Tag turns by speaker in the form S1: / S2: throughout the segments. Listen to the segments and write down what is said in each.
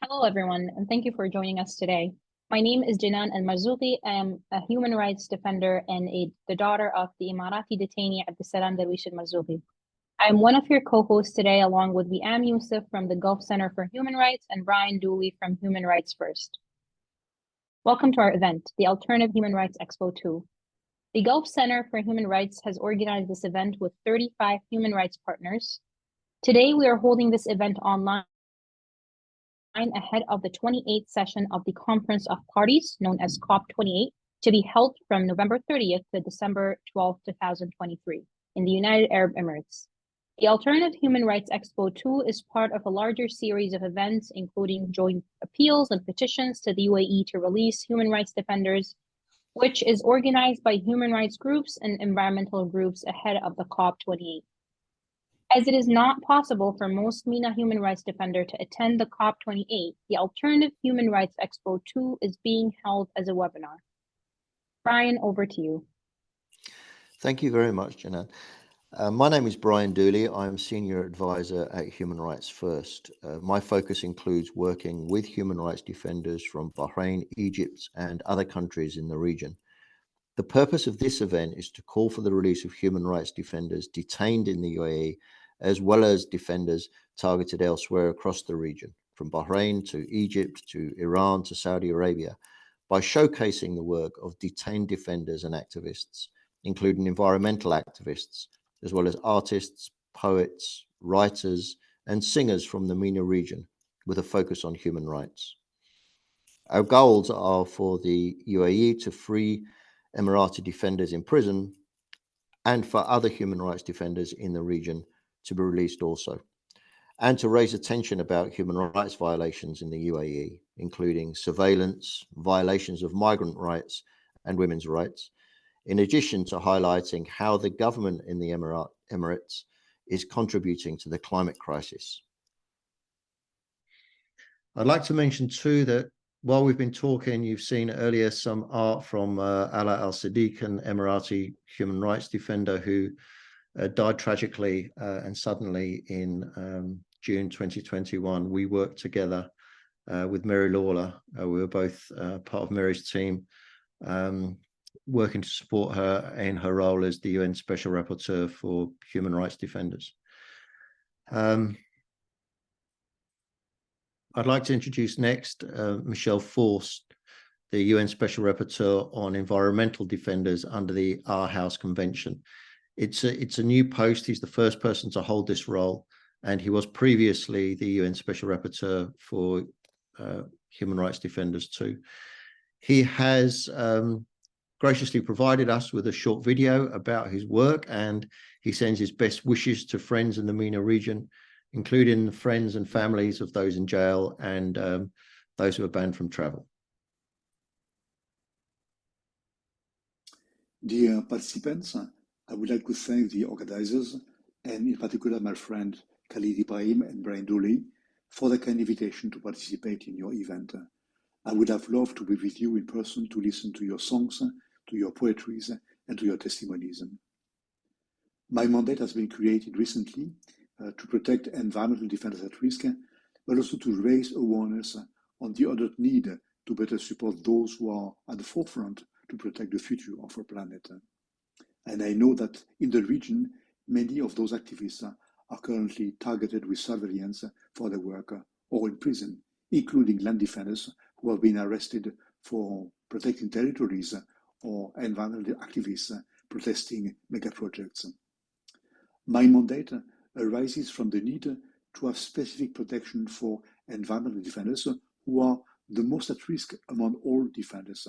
S1: Hello, everyone, and thank you for joining us today. My name is Jinan Al-Marzouqi. I am a human rights defender and the daughter of the Emirati detainee Abdeslam Darwish Al-Marzouqi. I am one of your co-hosts today, along with Wiam Youssef from the Gulf Center for Human Rights and Brian Dooley from Human Rights First. Welcome to our event, the Alternative Human Rights Expo 2. The Gulf Center for Human Rights has organized this event with 35 human rights partners. Today, we are holding this event online ahead of the 28th session of the Conference of Parties, known as COP28, to be held from November 30th to December 12, 2023, in the United Arab Emirates. The Alternative Human Rights Expo 2 is part of a larger series of events, including joint appeals and petitions to the UAE to release human rights defenders, which is organized by human rights groups and environmental groups ahead of the COP28. As it is not possible for most MENA human rights defender to attend the COP28, the Alternative Human Rights Expo 2 is being held as a webinar. Brian, over to you.
S2: Thank you very much, Janan. My name is Brian Dooley. I'm Senior Advisor at Human Rights First. My focus includes working with human rights defenders from Bahrain, Egypt, and other countries in the region. The purpose of this event is to call for the release of human rights defenders detained in the UAE, as well as defenders targeted elsewhere across the region, from Bahrain to Egypt to Iran to Saudi Arabia, by showcasing the work of detained defenders and activists, including environmental activists, as well as artists, poets, writers, and singers from the MENA region, with a focus on human rights. Our goals are for the UAE to free Emirati defenders in prison and for other human rights defenders in the region to be released also, and to raise attention about human rights violations in the UAE, including surveillance, violations of migrant rights and women's rights, in addition to highlighting how the government in the Emirates is contributing to the climate crisis. I'd like to mention too that while we've been talking, you've seen earlier some art from Ala Al-Sadiq, an Emirati human rights defender who died tragically and suddenly in June 2021. We worked together with Mary Lawler. We were both part of Mary's team, working to support her in her role as the UN Special Rapporteur for Human Rights Defenders. I'd like to introduce next Michel Forst, the UN Special Rapporteur on Environmental Defenders under the Aarhus Convention. It's a new post. He's the first person to hold this role, and he was previously the UN Special Rapporteur for Human Rights Defenders too. He has graciously provided us with a short video about his work, and he sends his best wishes to friends in the MENA region, including the friends and families of those in jail and those who are banned from travel.
S3: Dear participants, I would like to thank the organizers, and in particular my friend Khalid Ibrahim and Brian Dooley, for the kind invitation to participate in your event. I would have loved to be with you in person to listen to your songs, to your poetries, and to your testimonies. My mandate has been created recently to protect environmental defenders at risk, but also to raise awareness on the urgent need to better support those who are at the forefront to protect the future of our planet. And I know that in the region, many of those activists are currently targeted with surveillance for their work or in prison, including land defenders who have been arrested for protecting territories or environmental activists protesting mega projects. My mandate arises from the need to have specific protection for environmental defenders who are the most at risk among all defenders,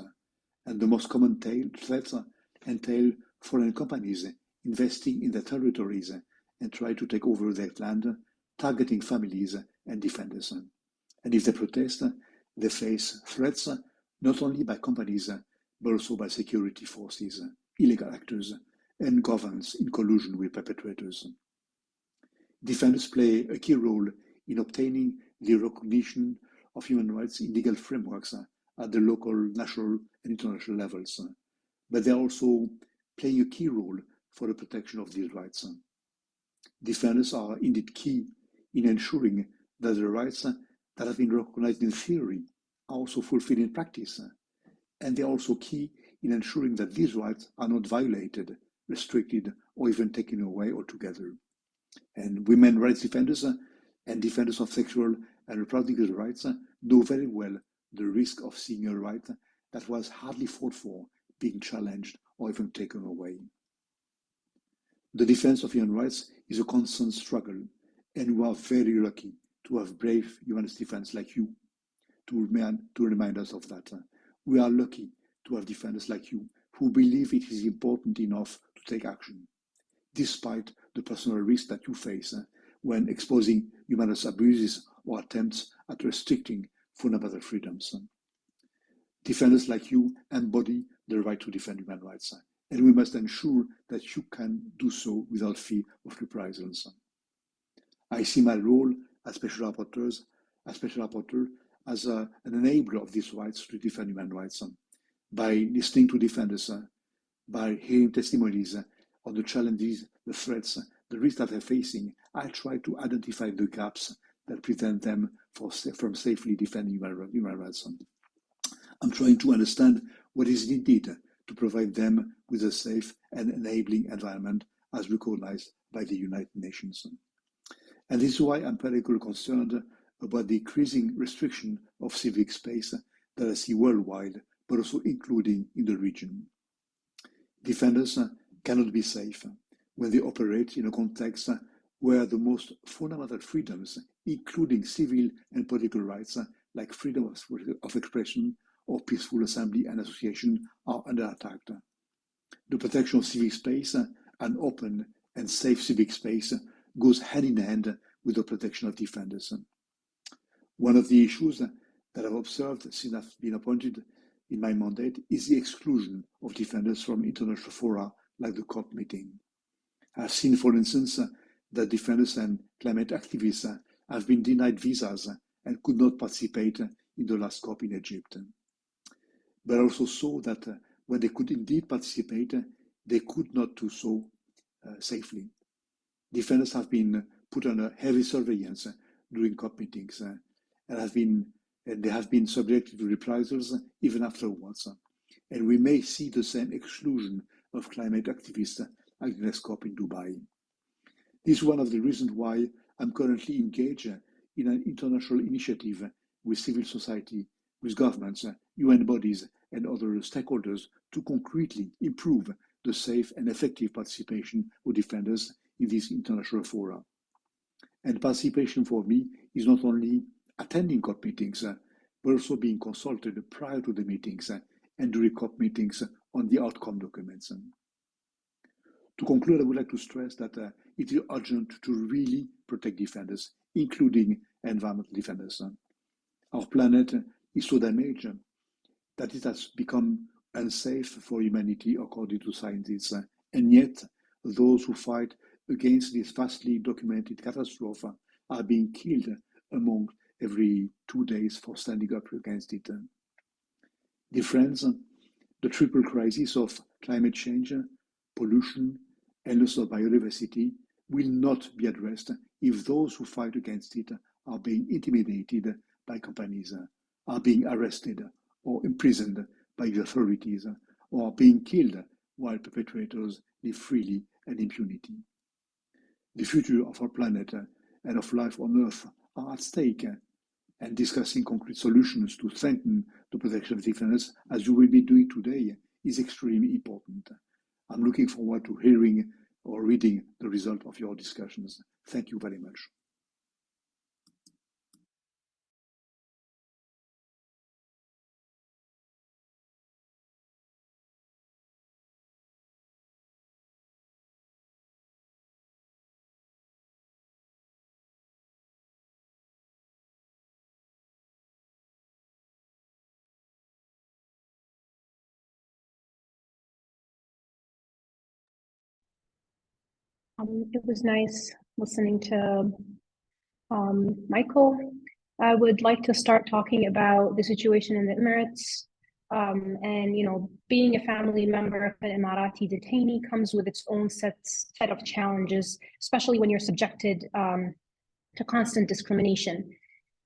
S3: and the most common threats entail foreign companies investing in their territories and try to take over their land, targeting families and defenders. And if they protest, they face threats not only by companies, but also by security forces, illegal actors, and governments in collusion with perpetrators. Defenders play a key role in obtaining the recognition of human rights in legal frameworks at the local, national, and international levels. But they are also playing a key role for the protection of these rights. Defenders are indeed key in ensuring that the rights that that have been recognized in theory are also fulfilled in practice, and they are also key in ensuring that these rights are not violated, restricted, or even taken away altogether. And women rights defenders and defenders of sexual and reproductive rights know very well the risk of seeing a right that was hardly fought for being challenged or even taken away. The defense of human rights is a constant struggle, and we are very lucky to have brave human rights defenders like you to remind us of that. We are lucky to have defenders like you who believe it is important enough to take action, despite the personal risk that you face when exposing human rights abuses or attempts at restricting fundamental freedoms. Defenders like you embody the right to defend human rights, and we must ensure that you can do so without fear of reprisals. I see my role as Special Rapporteur as an enabler of these rights to defend human rights. By listening to defenders, by hearing testimonies on the challenges, the threats, the risks that they're facing, I try to identify the gaps that prevent them from safely defending human rights. I'm trying to understand what is needed to provide them with a safe and enabling environment as recognized by the United Nations. And this is why I'm particularly concerned about the increasing restriction of civic space that I see worldwide, but also including in the region. Defenders cannot be safe when they operate in a context where the most fundamental freedoms, including civil and political rights like freedom of expression or peaceful assembly and association, are under attack. The protection of civic space, an open and safe civic space, goes hand in hand with the protection of defenders. One of the issues that I've observed since I've been appointed in my mandate is the exclusion of defenders from international fora like the COP meeting. I've seen, for instance, that defenders and climate activists have been denied visas and could not participate in the last COP in Egypt. But I also saw that when they could indeed participate, they could not do so safely. Defenders have been put under heavy surveillance during COP meetings and they have been subjected to reprisals even afterwards. And we may see the same exclusion of climate activists at the next COP in Dubai. This is one of the reasons why I'm currently engaged in an international initiative with civil society, with governments, UN bodies, and other stakeholders to concretely improve the safe and effective participation of defenders in these international fora. And participation for me is not only attending COP meetings, but also being consulted prior to the meetings and during COP meetings on the outcome documents. To conclude, I would like to stress that it is urgent to really protect defenders, including environmental defenders. Our planet is so damaged that it has become unsafe for humanity according to scientists, and yet those who fight against this vastly documented catastrophe are being killed among every 2 days for standing up against it. Dear friends, the triple crisis of climate change, pollution, and loss of biodiversity will not be addressed if those who fight against it are being intimidated by companies, are being arrested or imprisoned by the authorities, or are being killed while perpetrators live freely and impunity. The future of our planet and of life on Earth are at stake, and discussing concrete solutions to strengthen the protection of defenders, as you will be doing today, is extremely important. I'm looking forward to hearing or reading the result of your discussions. Thank you very much.
S1: It was nice listening to Michael. I would like to start talking about the situation in the Emirates. And being a family member of an Emirati detainee comes with its own set of challenges, especially when you're subjected to constant discrimination.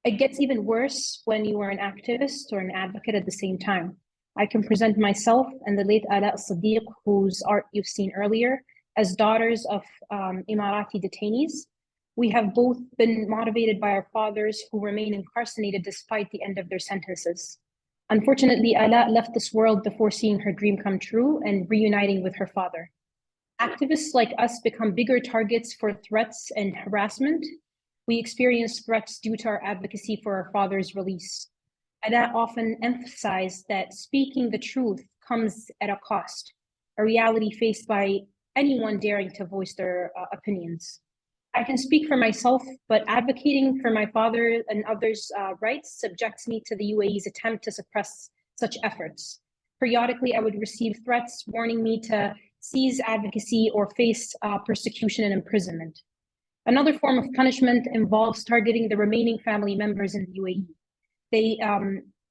S1: It gets even worse when you are an activist or an advocate at the same time. I can present myself and the late Ala Sadiq, whose art you've seen earlier, as daughters of Emirati detainees. We have both been motivated by our fathers who remain incarcerated despite the end of their sentences. Unfortunately, Ala left this world before seeing her dream come true and reuniting with her father. Activists like us become bigger targets for threats and harassment. We experience threats due to our advocacy for our father's release. Ala often emphasized that speaking the truth comes at a cost, a reality faced by anyone daring to voice their opinions. I can speak for myself, but advocating for my father and others' rights subjects me to the UAE's attempt to suppress such efforts. Periodically, I would receive threats warning me to cease advocacy or face persecution and imprisonment. Another form of punishment involves targeting the remaining family members in the UAE. They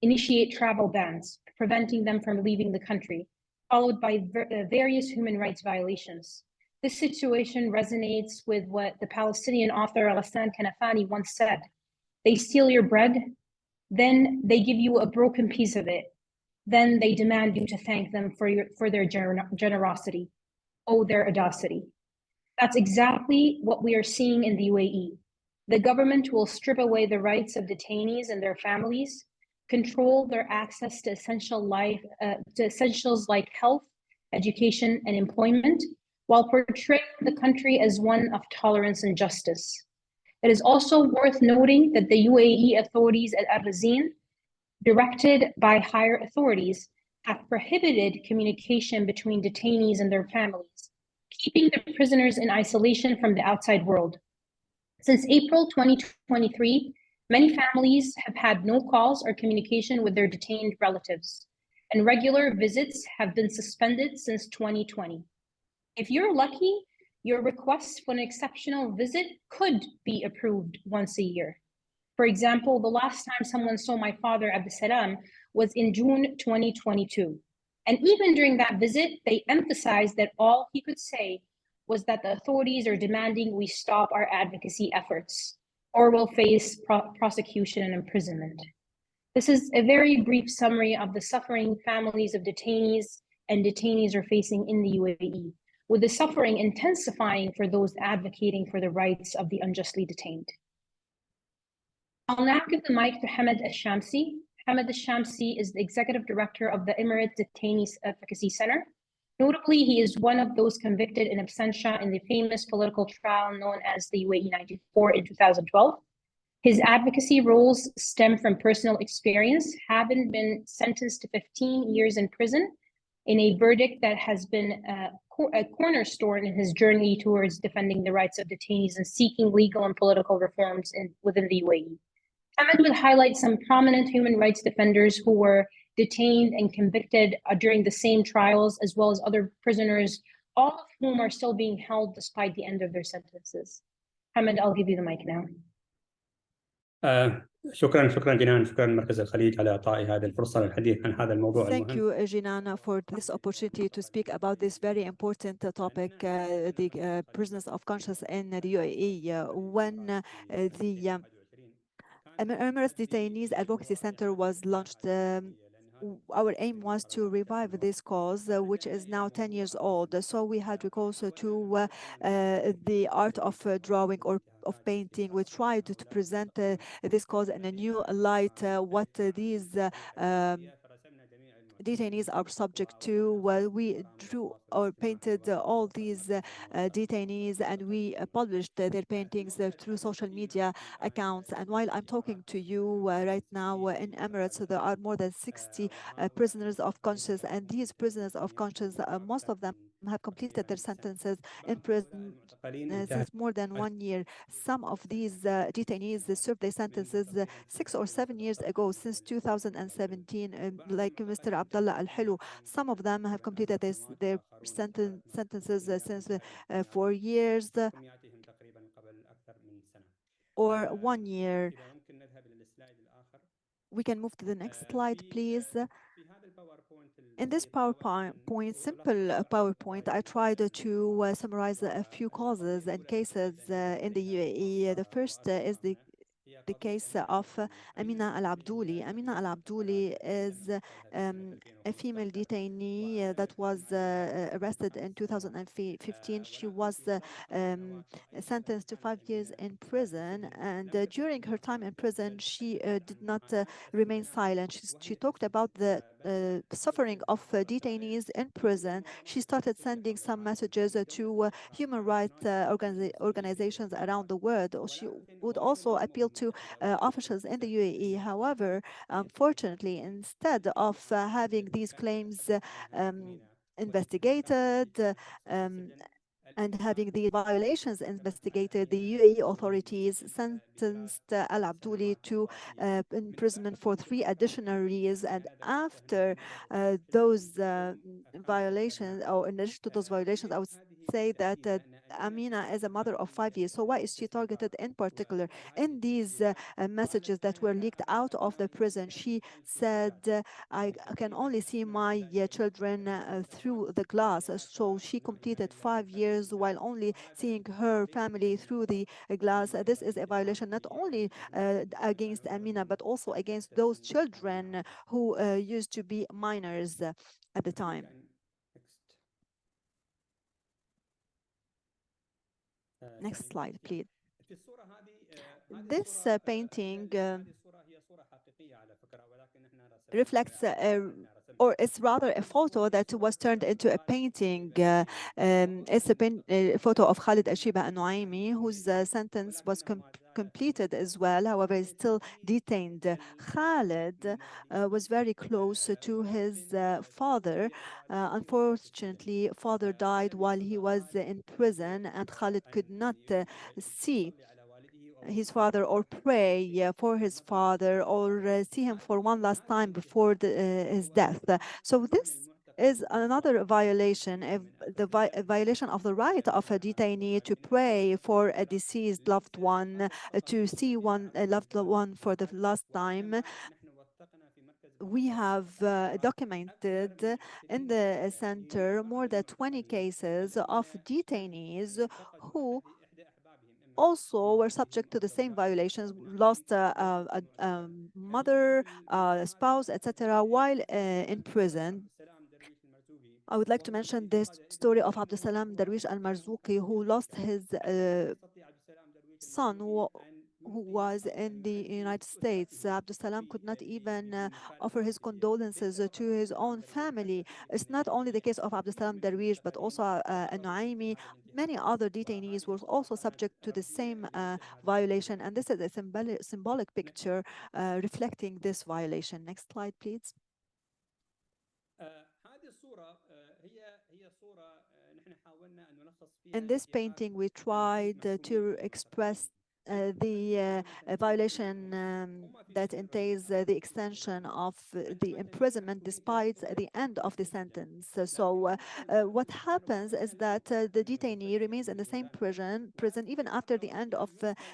S1: initiate travel bans, preventing them from leaving the country, followed by various human rights violations. This situation resonates with what the Palestinian author Ghassan Kanafani once said. They steal your bread, then they give you a broken piece of it. Then they demand you to thank them for their generosity. Oh, their audacity. That's exactly what we are seeing in the UAE. The government will strip away the rights of detainees and their families, control their access to essentials like health, education, and employment, while portraying the country as one of tolerance and justice. It is also worth noting that the UAE authorities at Ar-Razin, directed by higher authorities, have prohibited communication between detainees and their families, keeping the prisoners in isolation from the outside world. Since April 2023, many families have had no calls or communication with their detained relatives, and regular visits have been suspended since 2020. If you're lucky, your request for an exceptional visit could be approved once a year. For example, the last time someone saw my father, Abdussalam, was in June 2022. And even during that visit, they emphasized that all he could say was that the authorities are demanding we stop our advocacy efforts or will face prosecution and imprisonment. This is a very brief summary of the suffering families of detainees and detainees are facing in the UAE, with the suffering intensifying for those advocating for the rights of the unjustly detained. I'll now give the mic to Hamad Al-Shamsi. Hamad Al-Shamsi is the Executive Director of the Emirates Detainees Advocacy Center. Notably, he is one of those convicted in absentia in the famous political trial known as the UAE 94 in 2012. His advocacy roles stem from personal experience, having been sentenced to 15 years in prison in a verdict that has been a cornerstone in his journey towards defending the rights of detainees and seeking legal and political reforms within the UAE. Hamad will highlight some prominent human rights defenders who were detained and convicted during the same trials, as well as other prisoners, all of whom are still being held despite the end of their sentences. Hamad, I'll give you the mic now.
S4: شكرا جنان، شكرا مركز الخليج على إعطائي هذه الفرصة للحديث عن هذا الموضوع المهم.
S5: Thank you, Jinan, for this opportunity to speak about this very important topic, the prisoners of conscience in the UAE. When the Emirates Detainees Advocacy Center was launched, our aim was to revive this cause, which is now 10 years old. So we had recourse to the art of drawing or of painting. We tried to present this cause in a new light, what these detainees are subject to. We drew or painted all these detainees, and we published their paintings through social media accounts. And while I'm talking to you right now in Emirates, there are more than 60 prisoners of conscience, and these prisoners of conscience, most of them have completed their sentences in prison since more than 1 year. Some of these detainees served their sentences 6 or 7 years ago, since 2017, like Mr. Abdullah Al-Hilu. Some of them have completed their sentences since 4 years or 1 year. We can move to the next slide, please. In this PowerPoint, simple PowerPoint, I tried to summarize a few causes and cases in the UAE. The first is the the case of Amina Al-Abdouli. Amina Al-Abdouli is a female detainee that was arrested in 2015. She was sentenced to 5 years in prison, and during her time in prison, she did not remain silent. She talked about the suffering of detainees in prison. She started sending some messages to human rights organizations around the world. She would also appeal to officials in the UAE. However, unfortunately, instead of having these claims investigated, um, and having the violations investigated, the UAE authorities sentenced Al Abdouli to imprisonment for 3 additional years. And after those violations, or in addition to those violations, I would say that Amina is a mother of 5 years. So why is she targeted in particular? In these messages that were leaked out of the prison, she said, I can only see my children through the glass. So she completed 5 years while only seeing her family through the glass. This is a violation not only against Amina, but also against those children who used to be minors at the time. Next slide, please. This painting reflects or it's rather a photo that was turned into a painting. It's a photo of Khalid Ashiba Al-Nuaimi, whose sentence was completed as well, however, is still detained. Khalid was very close to his father. Unfortunately, father died while he was in prison, and Khalid could not see his father or pray for his father or see him for one last time before his death. So this is another violation, a violation of the right of a detainee to pray for a deceased loved one, to see a loved one for the last time. We have documented in the center more than 20 cases of detainees who also were subject to the same violations, lost a mother, spouse, etc., while in prison. I would like to mention this story of Abdussalam Darwish al-Marzouqi, who lost his son who was in the United States. Abdussalam could not even offer his condolences to his own family. It's not only the case of Abdussalam Darwish, but also Nuaimi. Many other detainees were also subject to the same violation, and this is a symbolic picture reflecting this violation. Next slide, please. In this painting, we tried to express the violation that entails the extension of the imprisonment despite the end of the sentence. So what happens is that the detainee remains in the same prison even after the end of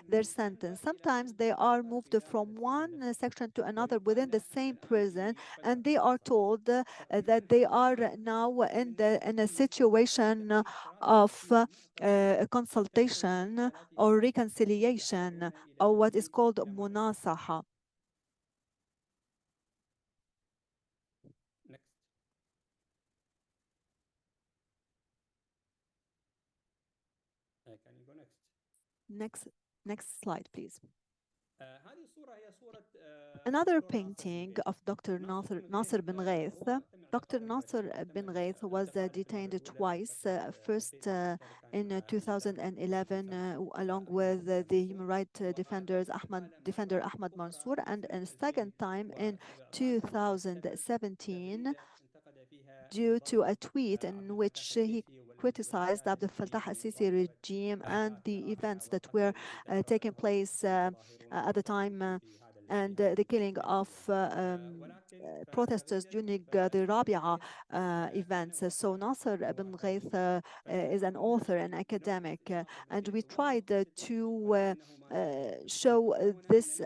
S5: their sentence. Sometimes they are moved from one section to another within the same prison, and they are told that they are now in a situation of a consultation or reconciliation, or what is called munasaha.
S4: Can you go next?
S5: Next slide, please. Another painting of Dr. Nasser bin Ghaith. Dr. Nasser bin Ghaith was detained twice, first in 2011 along with the human rights defender Ahmad Mansour, and a second time in 2017 due to a tweet in which he criticized Abdel Fattah al-Sisi regime and the events that were taking place at the time, and the killing of protesters during the Rabia events. So Nasser bin Ghaith is an author and academic, and we tried to show this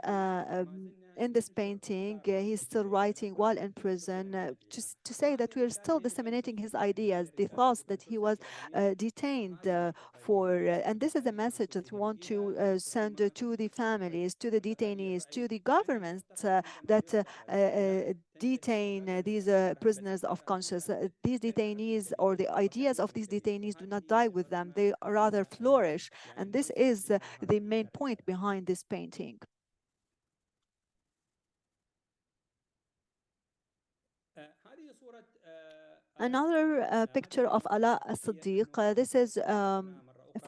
S5: in this painting, he's still writing while in prison to say that we are still disseminating his ideas, the thoughts that he was detained for. And this is a message that we want to send to the families, to the detainees, to the government that detain these prisoners of conscience. These detainees or the ideas of these detainees do not die with them, they rather flourish. And this is the main point behind this painting. Another picture of Ala as-Siddiq. This is a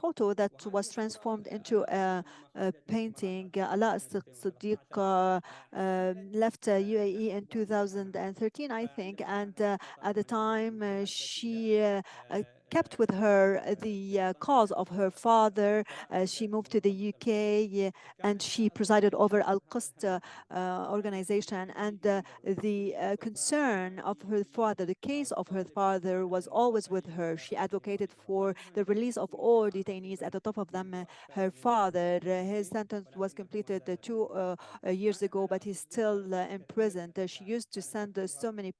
S5: photo that was transformed into a painting. Ala as-Siddiq left UAE in 2013, I think, and at the time she kept with her the cause of her father. She moved to the UK and she presided over Al-Qist organization, and the concern of her father, the case of her father was always with her. She advocated for the release of all detainees, at the top of them her father. His sentence was completed 2 years ago, but he's still imprisoned. She used to send so many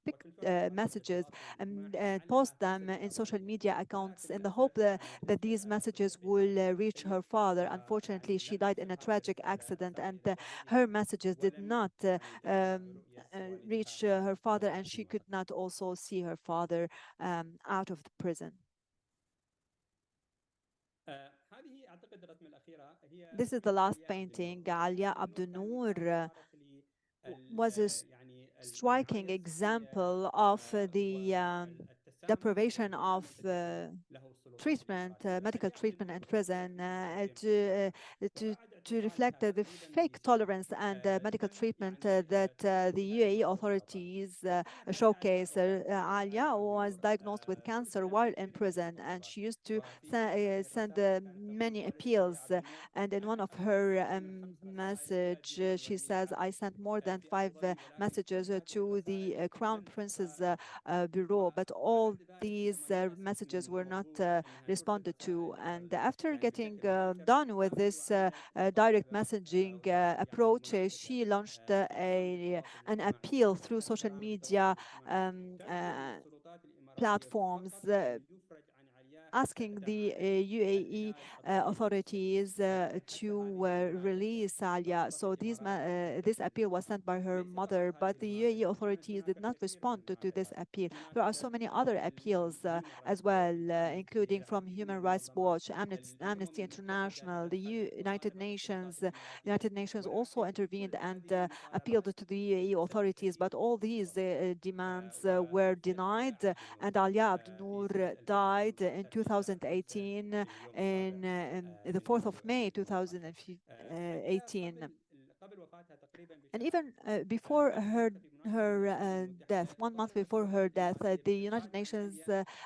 S5: messages and post them in social media accounts in the hope that these messages will reach her father. Unfortunately, she died in a tragic accident, and her messages did not reach her father, and she could not also see her father out of the prison. This is the last painting. Alia Abdul Noor was a striking example of the deprivation of treatment, medical treatment in prison, to reflect the fake tolerance and medical treatment that the UAE authorities showcase. Alia was diagnosed with cancer while in prison, and she used to send many appeals. And in one of her message, she says, "I sent more than 5 messages to the Crown Prince's bureau, but all these messages were not responded to." And after getting done with this direct messaging approach, she launched an appeal through social media platforms, asking the UAE authorities to release Alia. So this appeal was sent by her mother, but the UAE authorities did not respond to this appeal. There are so many other appeals as well, including from Human Rights Watch, Amnesty International, the United Nations. United Nations also intervened and appealed to the UAE authorities, but all these demands were denied, and Alia Abdul Noor died in 2018, in the 4th of May 2018. And even before her death, 1 month before her death, the United Nations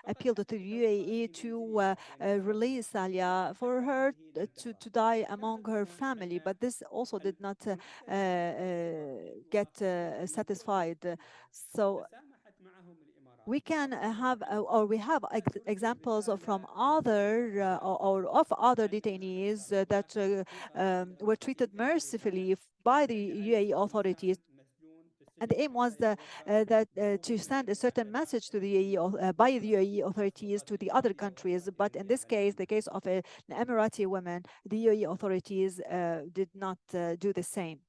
S5: appealed to the UAE to release Alia for her to die among her family, but this also did not get satisfied. So we can have, or we have examples from other or of other detainees that were treated mercifully by the UAE authorities. And the aim was to send a certain message to the UAE by the UAE authorities to the other countries. But in this case, the case of an Emirati woman, the UAE authorities did not do the same.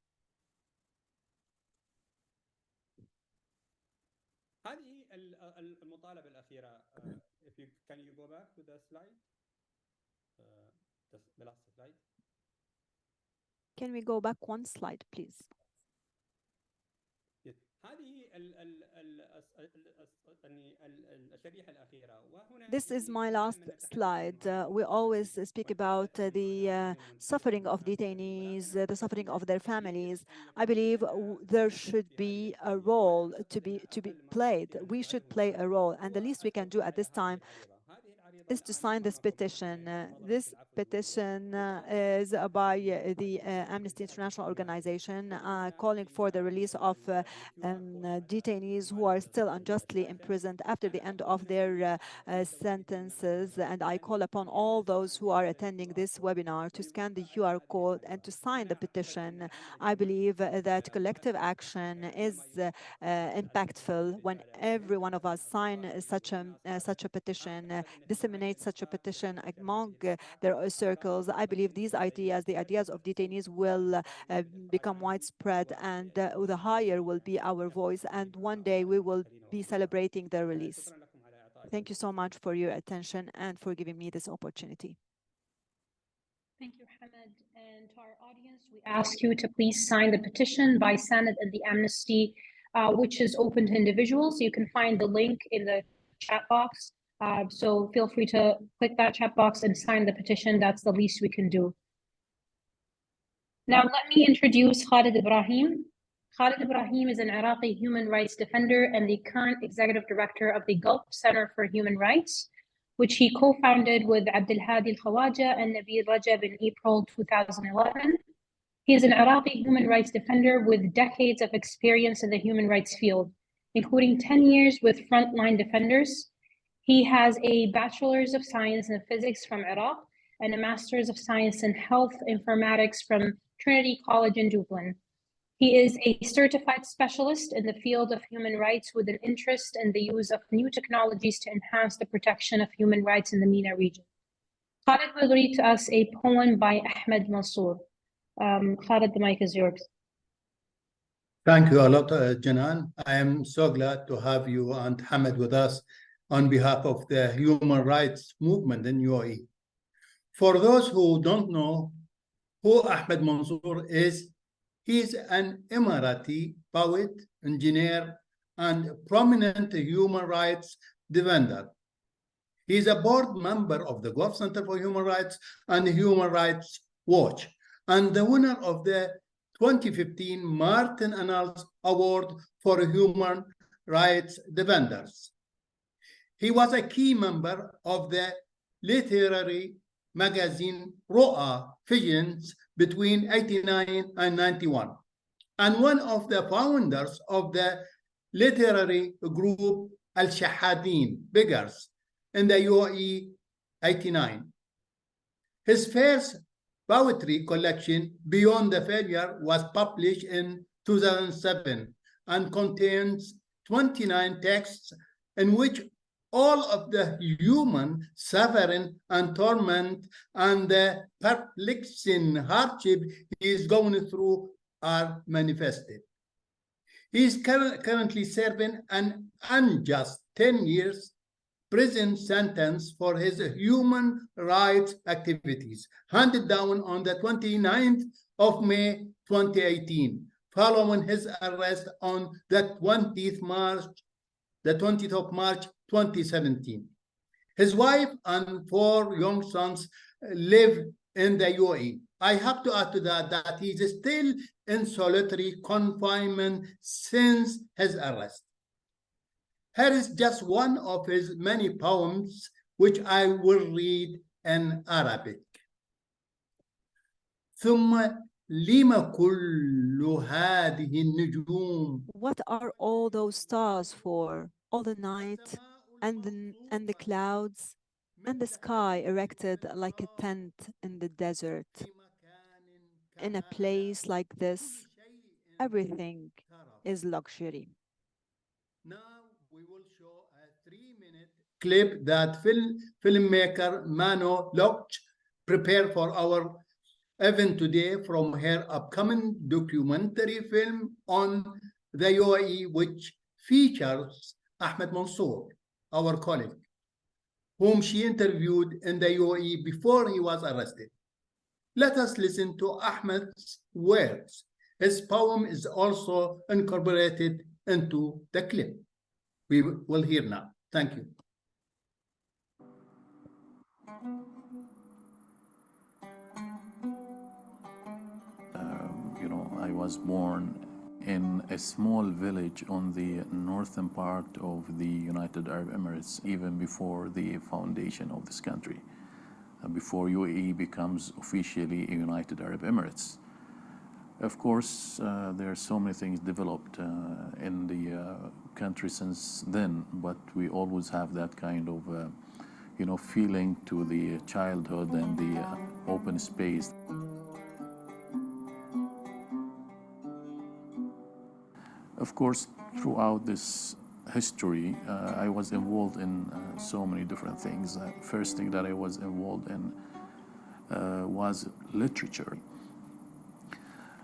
S5: Can we go back one slide, please? This is my last slide. We always speak about the suffering of detainees, the suffering of their families. I believe there should be a role to be played. We should play a role, and the least we can do at this time is to sign this petition. This petition is by the Amnesty International organization calling for the release of detainees who are still unjustly imprisoned after the end of their sentences. And I call upon all those who are attending this webinar to scan the QR code and to sign the petition. I believe that collective action is impactful when every one of us sign such a petition, disseminate such a petition among their circles. I believe these ideas, the ideas of detainees, will become widespread, and the higher will be our voice, and one day we will be celebrating their release. Thank you so much for your attention and for giving me this opportunity.
S1: Thank you, Hamad. And to our audience, we ask you to please sign the petition by Sanad and the Amnesty, which is open to individuals. You can find the link in the chat box. So feel free to click that chat box and sign the petition. That's the least we can do. Now, let me introduce Khalid Ibrahim. Khalid Ibrahim is an Iraqi human rights defender and the current executive director of the Gulf Center for Human Rights, which he co-founded with Abdelhadi Al-Khawaja and Nabil Rajab in April 2011. He is an Iraqi human rights defender with decades of experience in the human rights field, including 10 years with Frontline Defenders. He has a Bachelor's of Science in Physics from Iraq and a Master's of Science in Health Informatics from Trinity College in Dublin. He is a certified specialist in the field of human rights with an interest in the use of new technologies to enhance the protection of human rights in the MENA region. Khalid will read to us a poem by Ahmed Mansour. Khalid, the mic is yours.
S6: Thank you a lot, Janan. I am so glad to have you and Hamad with us on behalf of the human rights movement in UAE. For those who don't know who Ahmed Mansour is, he is an Emirati poet, engineer, and prominent human rights defender. He is a board member of the Gulf Center for Human Rights and Human Rights Watch, and the winner of the 2015 Martin Annals Award for Human Rights Defenders. He was a key member of the literary magazine Ro'a Visions between 89 and 91, and one of the founders of the literary group Al-Shahadin Beggars in the UAE 89. His first poetry collection, Beyond the Failure, was published in 2007 and contains 29 texts in which all of the human suffering and torment and the perplexing hardship he is going through are manifested. He is currently serving an unjust 10 years prison sentence for his human rights activities, handed down on the 29th of May 2018, following his arrest on the 20th of March 2017. His wife and 4 young sons live in the UAE. I have to add to that he is still in solitary confinement since his arrest. Here is just one of his many poems, which I will read in Arabic. ثم لما كل هذه النجوم.
S5: What are all those stars for? All the night and the clouds and the sky erected like a tent in the desert. In a place like this, everything is luxury.
S6: Now we will show a 3-minute clip that filmmaker Mano Locht prepared for our event today from her upcoming documentary film on the UAE, which features Ahmed Mansour, our colleague, whom she interviewed in the UAE before he was arrested. Let us listen to Ahmed's words. His poem is also incorporated into the clip. We will hear now. Thank you.
S7: I was born in a small village on the northern part of the United Arab Emirates, even before the foundation of this country. before UAE becomes officially a United Arab Emirates. Of course, there are so many things developed in the country since then, but we always have that kind of, feeling to the childhood and the open space. Of course, throughout this history, I was involved in so many different things. First thing that I was involved in was literature.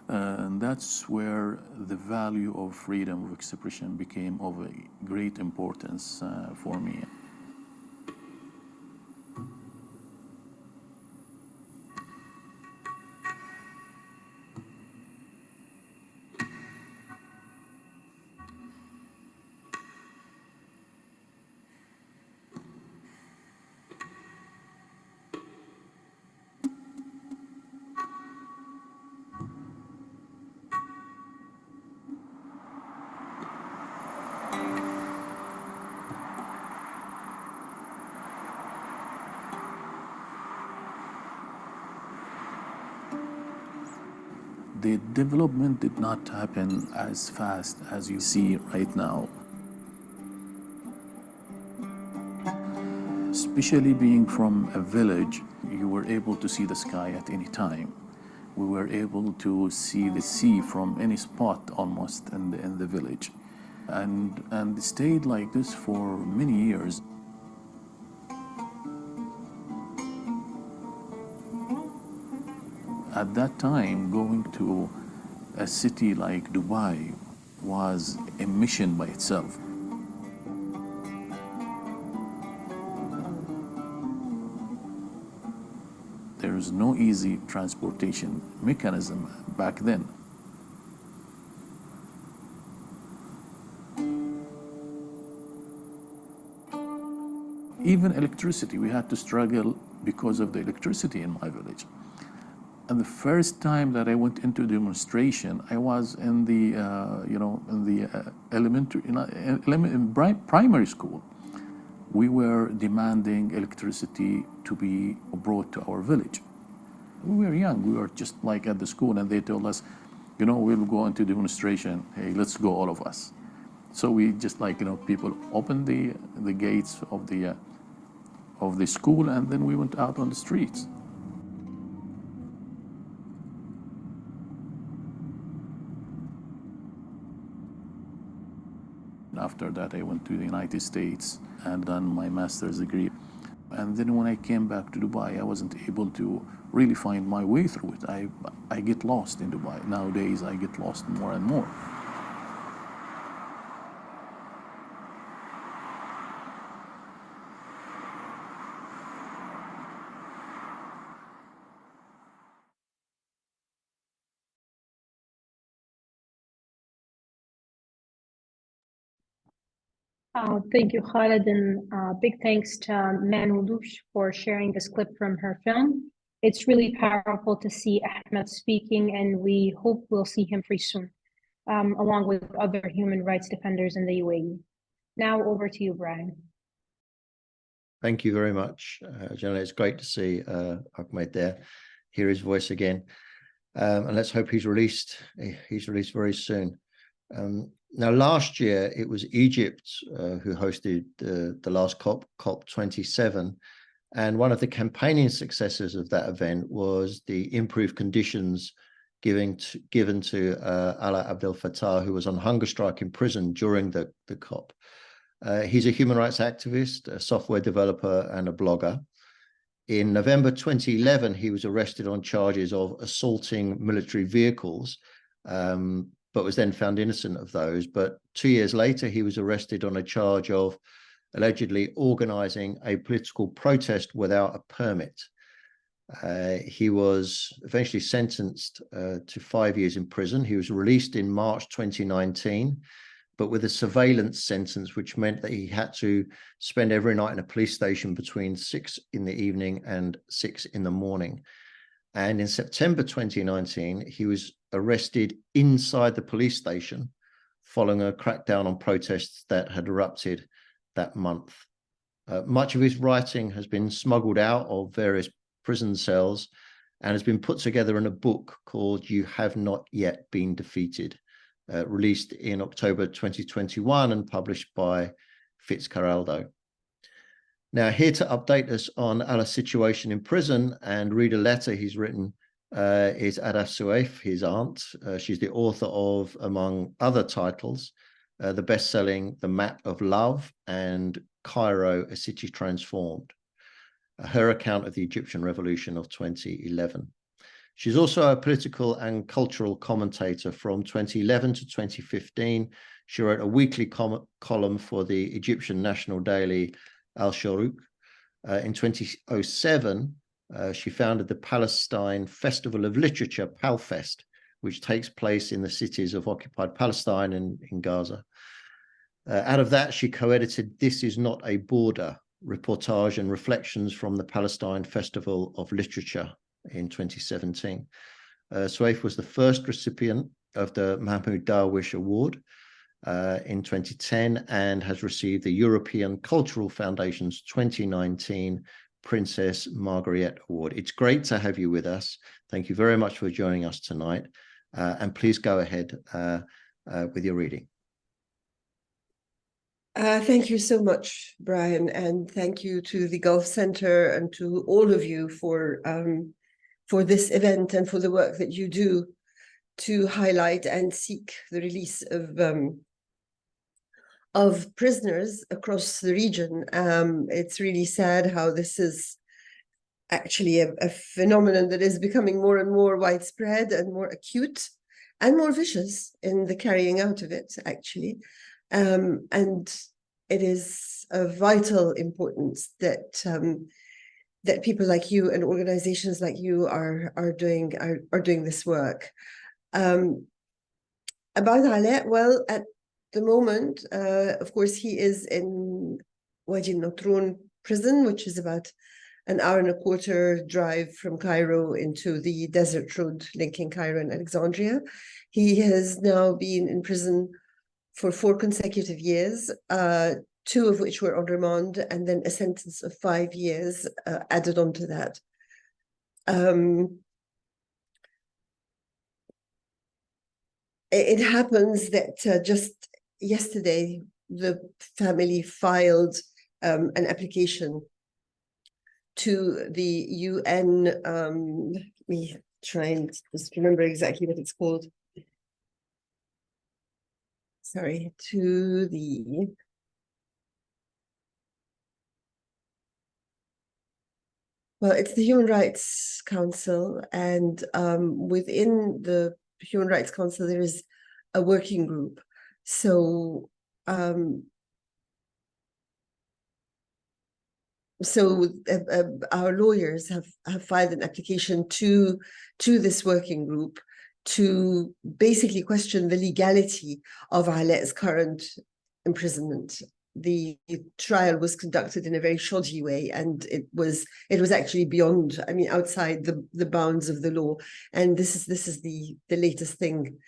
S7: And that's where the value of freedom of expression became of a great importance for me. The development did not happen as fast as you see right now. Especially being from a village, you were able to see the sky at any time. We were able to see the sea from any spot almost in the village. And it stayed like this for many years. At that time, going to a city like Dubai was a mission by itself. There is no easy transportation mechanism back then. Even electricity, we had to struggle because of the electricity in my village. And the first time that I went into demonstration, I was in the, primary school. We were demanding electricity to be brought to our village. We were young, we were just like at the school, and they told us, we'll go into demonstration, hey, let's go all of us. So we just people opened the gates of the school, and then we went out on the streets. After that, I went to the United States and done my master's degree. And then when I came back to Dubai, I wasn't able to really find my way through it. I get lost in Dubai. Nowadays, I get lost more and more.
S1: Thank you, Khalid, and big thanks to Manoulouche for sharing this clip from her film. It's really powerful to see Ahmed speaking, and we hope we'll see him pretty soon, along with other human rights defenders in the UAE. Now over to you, Brian.
S2: Thank you very much, Jenna. It's great to see Ahmed there, hear his voice again, and let's hope he's released very soon. Now, last year, it was Egypt who hosted the last COP27, and one of the campaigning successes of that event was the improved conditions given to Alaa Abdel Fattah, who was on hunger strike in prison during the COP. He's a human rights activist, a software developer, and a blogger. In November 2011, he was arrested on charges of assaulting military vehicles, but was then found innocent of those. But 2 years later, he was arrested on a charge of allegedly organizing a political protest without a permit. He was eventually sentenced to 5 years in prison. He was released in March 2019, but with a surveillance sentence, which meant that he had to spend every night in a police station between 6 in the evening and 6 in the morning. And in September 2019, he was arrested inside the police station following a crackdown on protests that had erupted that month. Much of his writing has been smuggled out of various prison cells, and has been put together in a book called You Have Not Yet Been Defeated, released in October 2021 and published by Fitzcarraldo. Now, here to update us on Allah's situation in prison and read a letter he's written is Adaf Suaif, his aunt. She's the author of, among other titles, the best-selling The Map of Love and Cairo, A City Transformed, her account of the Egyptian Revolution of 2011. She's also a political and cultural commentator from 2011 to 2015. She wrote a weekly column for the Egyptian national daily Al-Shuruq. In 2007, she founded the Palestine Festival of Literature, PalFest, which takes place in the cities of occupied Palestine and in Gaza. Out of that, she co-edited This Is Not a Border, reportage and reflections from the Palestine Festival of Literature in 2017. Suaif was the first recipient of the Mahmoud Darwish Award in 2010 and has received the European Cultural Foundation's 2019 Princess Margaret Award. It's great to have you with us. Thank you very much for joining us tonight. And please go ahead with your reading.
S8: Thank you so much, Brian, and thank you to the Gulf Center and to all of you for this event and for the work that you do to highlight and seek the release of prisoners across the region. It's really sad how this is actually a phenomenon that is becoming more and more widespread and more acute and more vicious in the carrying out of it, actually. And it is of vital importance that that people like you and organizations like you are doing this work. About Alaa, well, at the moment, of course, he is in Wadi Notroun prison, which is about an hour and a quarter drive from Cairo into the desert road linking Cairo and Alexandria. He has now been in prison for 4 consecutive years, 2 of which were on remand, and then a sentence of 5 years added on to that. It happens that just yesterday, the family filed an application to the UN, let me try and just remember exactly what it's called. Sorry, to the well, it's the Human Rights Council, and within the Human Rights Council, there is a working group. So, our lawyers have filed an application to this working group to basically question the legality of Alaa's current imprisonment. The trial was conducted in a very shoddy way, and it was actually beyond, I mean, outside the bounds of the law. And this is the latest thing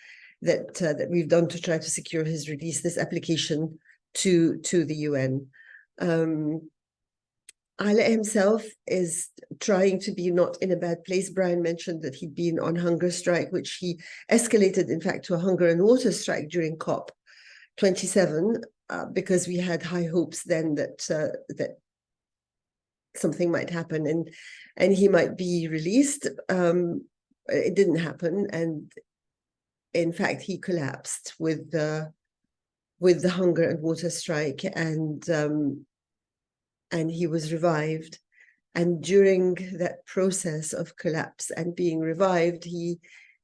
S8: that we've done to try to secure his release. This application to the UN. Alaa himself is trying to be not in a bad place. Brian mentioned that he'd been on hunger strike, which he escalated, in fact, to a hunger and water strike during COP27, because we had high hopes then that something might happen and he might be released. It didn't happen, and in fact, he collapsed with the hunger and water strike, and he was revived. And during that process of collapse and being revived, he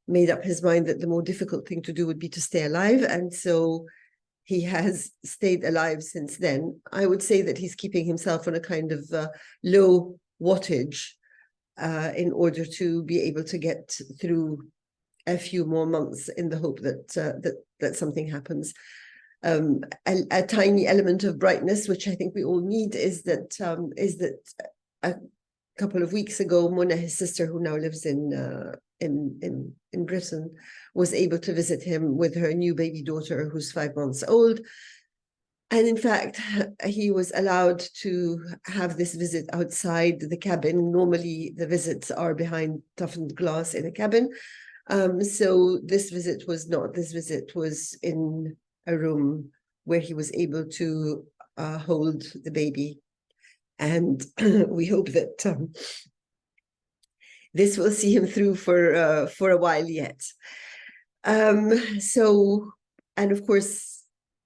S8: made up his mind that the more difficult thing to do would be to stay alive. And so he has stayed alive since then. I would say that he's keeping himself on a kind of low wattage in order to be able to get through a few more months in the hope that something happens. A tiny element of brightness, which I think we all need, is that a couple of weeks ago, Mona, his sister, who now lives in Britain, was able to visit him with her new baby daughter, who's 5 months old. And in fact, he was allowed to have this visit outside the cabin. Normally, the visits are behind toughened glass in a cabin. So this visit was not. This visit was in a room where he was able to hold the baby. And we hope that this will see him through for a while yet. So, and of course,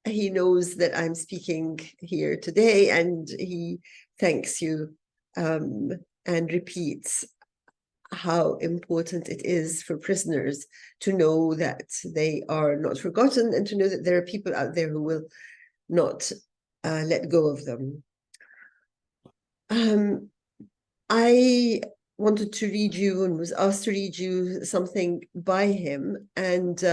S8: he knows that I'm speaking here today, and he thanks you and repeats how important it is for prisoners to know that they are not forgotten, and to know that there are people out there who will not let go of them. I wanted to read you, and was asked to read you, something by him, and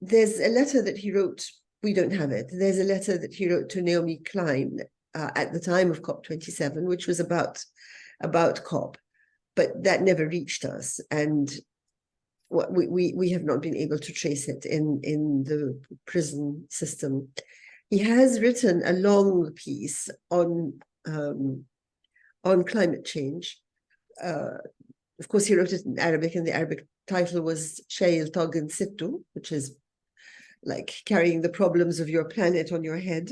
S8: there's a letter that he wrote. We don't have it. There's a letter that he wrote to Naomi Klein at the time of COP27, which was about COP, but that never reached us, and we have not been able to trace it in the prison system. He has written a long piece on climate change. Of course, he wrote it in Arabic, and the Arabic title was Shayl Tagin Sittu, which is like carrying the problems of your planet on your head.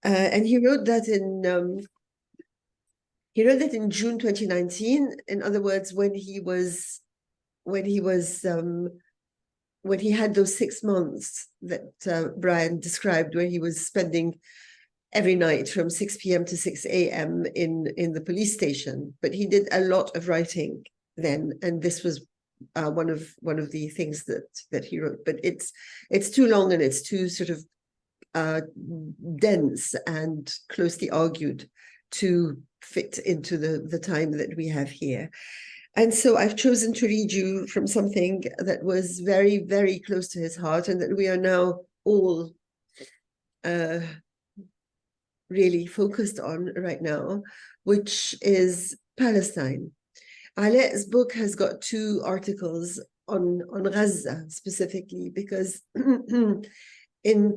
S8: And he wrote that in June 2019. In other words, when he had those 6 months that Brian described, where he was spending every night from 6 p.m. to 6 a.m. in the police station. But he did a lot of writing then, and this was one of the things that he wrote. But it's too long, and it's too sort of dense and closely argued to fit into the time that we have here. And so I've chosen to read you from something that was very, very close to his heart, and that we are now all really focused on right now, which is Palestine. Alet's book has got 2 articles on Gaza specifically, because in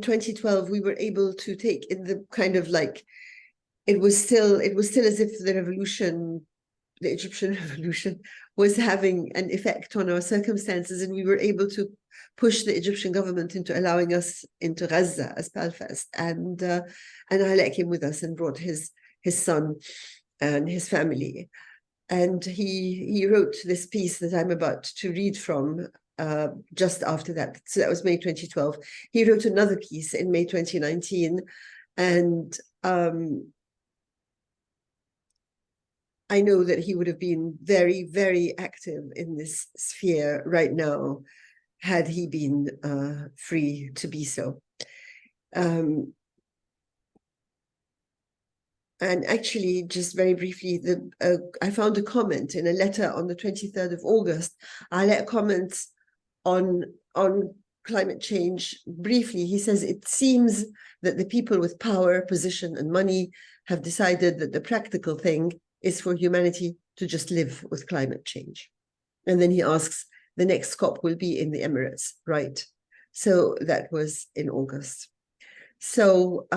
S8: 2012 we were able to take in the kind of like, it was still as if the Egyptian revolution was having an effect on our circumstances, and we were able to push the Egyptian government into allowing us into Gaza as Palfast, and Alet came with us and brought his son and his family. And he wrote this piece that I'm about to read from just after that. So that was May 2012. He wrote another piece in May 2019. And I know that he would have been very, very active in this sphere right now had he been free to be so. And actually, just very briefly, I found a comment in a letter on the 23rd of August. Alet comments on climate change briefly. He says, it seems that the people with power, position, and money have decided that the practical thing is for humanity to just live with climate change. And then he asks, the next COP will be in the Emirates, right? So that was in August. So,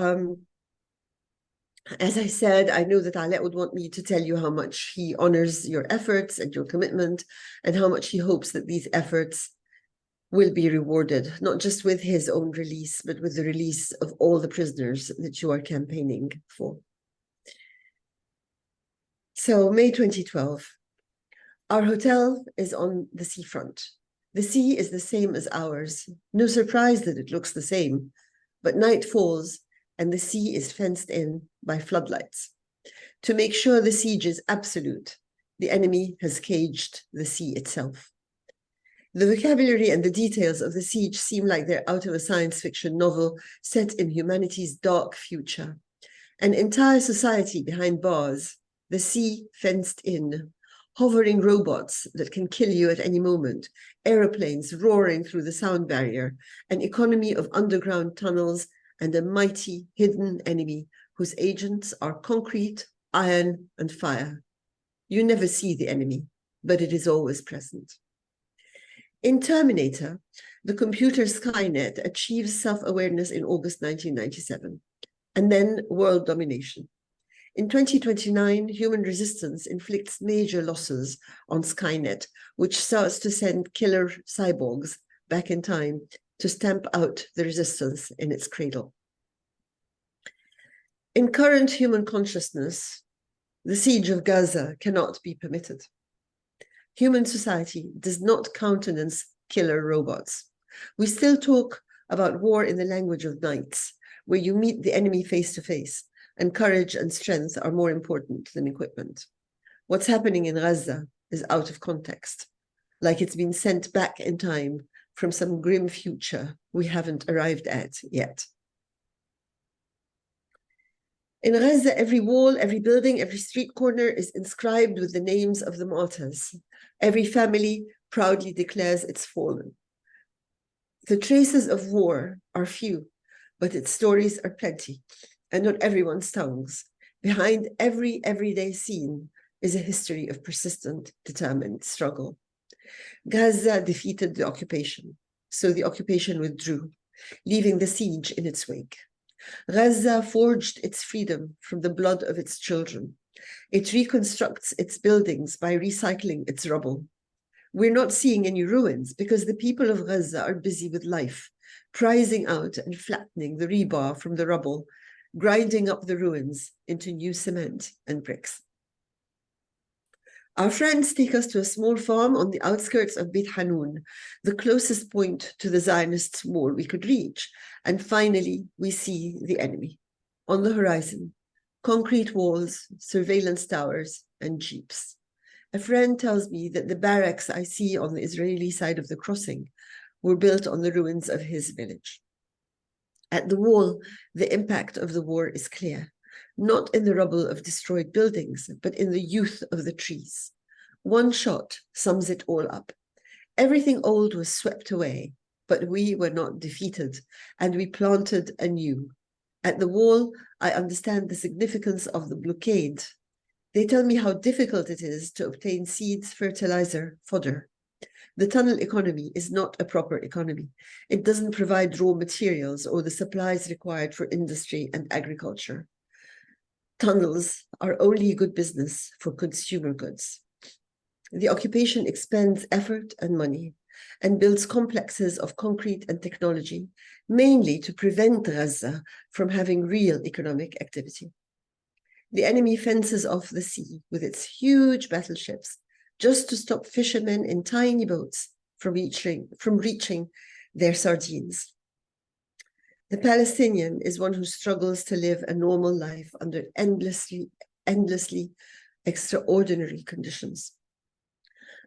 S8: as I said, I know that Alet would want me to tell you how much he honors your efforts and your commitment, and how much he hopes that these efforts will be rewarded, not just with his own release, but with the release of all the prisoners that you are campaigning for. So, May 2012, our hotel is on the seafront. The sea is the same as ours. No surprise that it looks the same, but night falls, and the sea is fenced in by floodlights. To make sure the siege is absolute, the enemy has caged the sea itself. The vocabulary and the details of the siege seem like they're out of a science fiction novel set in humanity's dark future. An entire society behind bars, the sea fenced in, hovering robots that can kill you at any moment, aeroplanes roaring through the sound barrier, an economy of underground tunnels, and a mighty hidden enemy whose agents are concrete, iron, and fire. You never see the enemy, but it is always present. In Terminator, the computer Skynet achieves self-awareness in August 1997, and then world domination. In 2029, human resistance inflicts major losses on Skynet, which starts to send killer cyborgs back in time to stamp out the resistance in its cradle. In current human consciousness, the siege of Gaza cannot be permitted. Human society does not countenance killer robots. We still talk about war in the language of knights, where you meet the enemy face to face, and courage and strength are more important than equipment. What's happening in Gaza is out of context, like it's been sent back in time from some grim future we haven't arrived at yet. In Gaza, every wall, every building, every street corner is inscribed with the names of the martyrs. Every family proudly declares its fallen. The traces of war are few, but its stories are plenty, and on everyone's tongues. Behind every everyday scene is a history of persistent, determined struggle. Gaza defeated the occupation, so the occupation withdrew, leaving the siege in its wake. Gaza forged its freedom from the blood of its children. It reconstructs its buildings by recycling its rubble. We're not seeing any ruins because the people of Gaza are busy with life, prizing out and flattening the rebar from the rubble, grinding up the ruins into new cement and bricks. Our friends take us to a small farm on the outskirts of Beit Hanun, the closest point to the Zionists' wall we could reach. And finally, we see the enemy. On the horizon, concrete walls, surveillance towers, and jeeps. A friend tells me that the barracks I see on the Israeli side of the crossing were built on the ruins of his village. At the wall, the impact of the war is clear. Not in the rubble of destroyed buildings, but in the youth of the trees. One shot sums it all up. Everything old was swept away, but we were not defeated, and we planted anew. At the wall, I understand the significance of the blockade. They tell me how difficult it is to obtain seeds, fertilizer, fodder. The tunnel economy is not a proper economy. It doesn't provide raw materials or the supplies required for industry and agriculture. Tunnels are only good business for consumer goods. The occupation expends effort and money and builds complexes of concrete and technology, mainly to prevent Gaza from having real economic activity. The enemy fences off the sea with its huge battleships just to stop fishermen in tiny boats from reaching their sardines. The Palestinian is one who struggles to live a normal life under endlessly extraordinary conditions.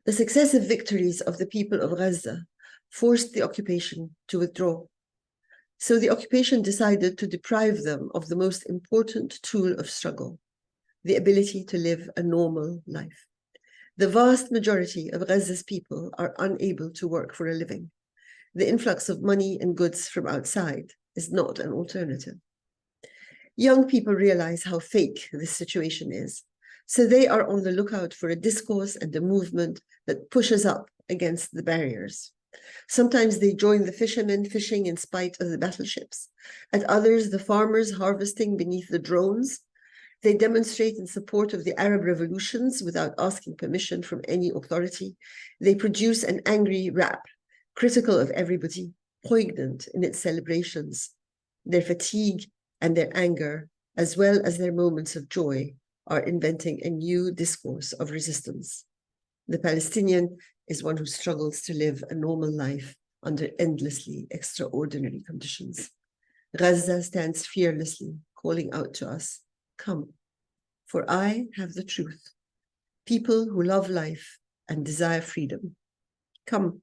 S8: The successive victories of the people of Gaza forced the occupation to withdraw. So the occupation decided to deprive them of the most important tool of struggle, the ability to live a normal life. The vast majority of Gaza's people are unable to work for a living. The influx of money and goods from outside is not an alternative. Young people realize how fake this situation is, so they are on the lookout for a discourse and a movement that pushes up against the barriers. Sometimes they join the fishermen fishing in spite of the battleships. At others, the farmers harvesting beneath the drones. They demonstrate in support of the Arab revolutions without asking permission from any authority. They produce an angry rap, critical of everybody, poignant in its celebrations. Their fatigue and their anger, as well as their moments of joy, are inventing a new discourse of resistance. The Palestinian is one who struggles to live a normal life under endlessly extraordinary conditions. Gaza stands fearlessly, calling out to us, "Come, for I have the truth. People who love life and desire freedom. Come,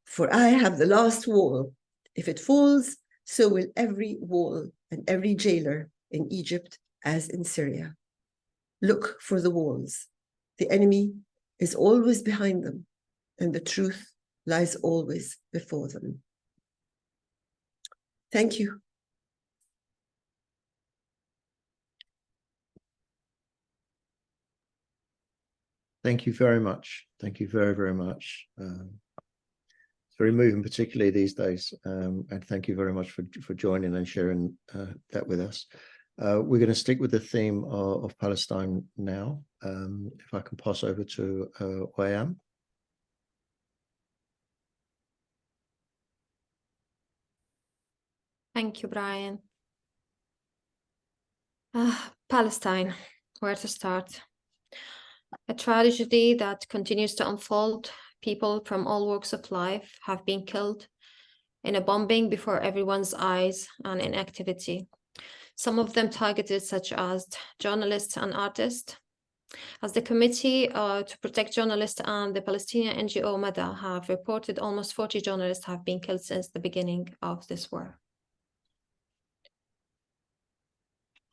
S8: for I have the last wall. If it falls, so will every wall and every jailer in Egypt as in Syria. Look for the walls. The enemy is always behind them, and the truth lies always before them." Thank you.
S2: Thank you very much. Thank you very, very much. It's very moving, particularly these days. And thank you very much for joining and sharing that with us. We're going to stick with the theme of Palestine now. If I can pass over to Wayam.
S9: Thank you, Brian. Palestine, where to start? A tragedy that continues to unfold. People from all walks of life have been killed in a bombing before everyone's eyes and inactivity. Some of them targeted, such as journalists and artists. As the Committee to Protect Journalists and the Palestinian NGO MENA have reported, almost 40 journalists have been killed since the beginning of this war.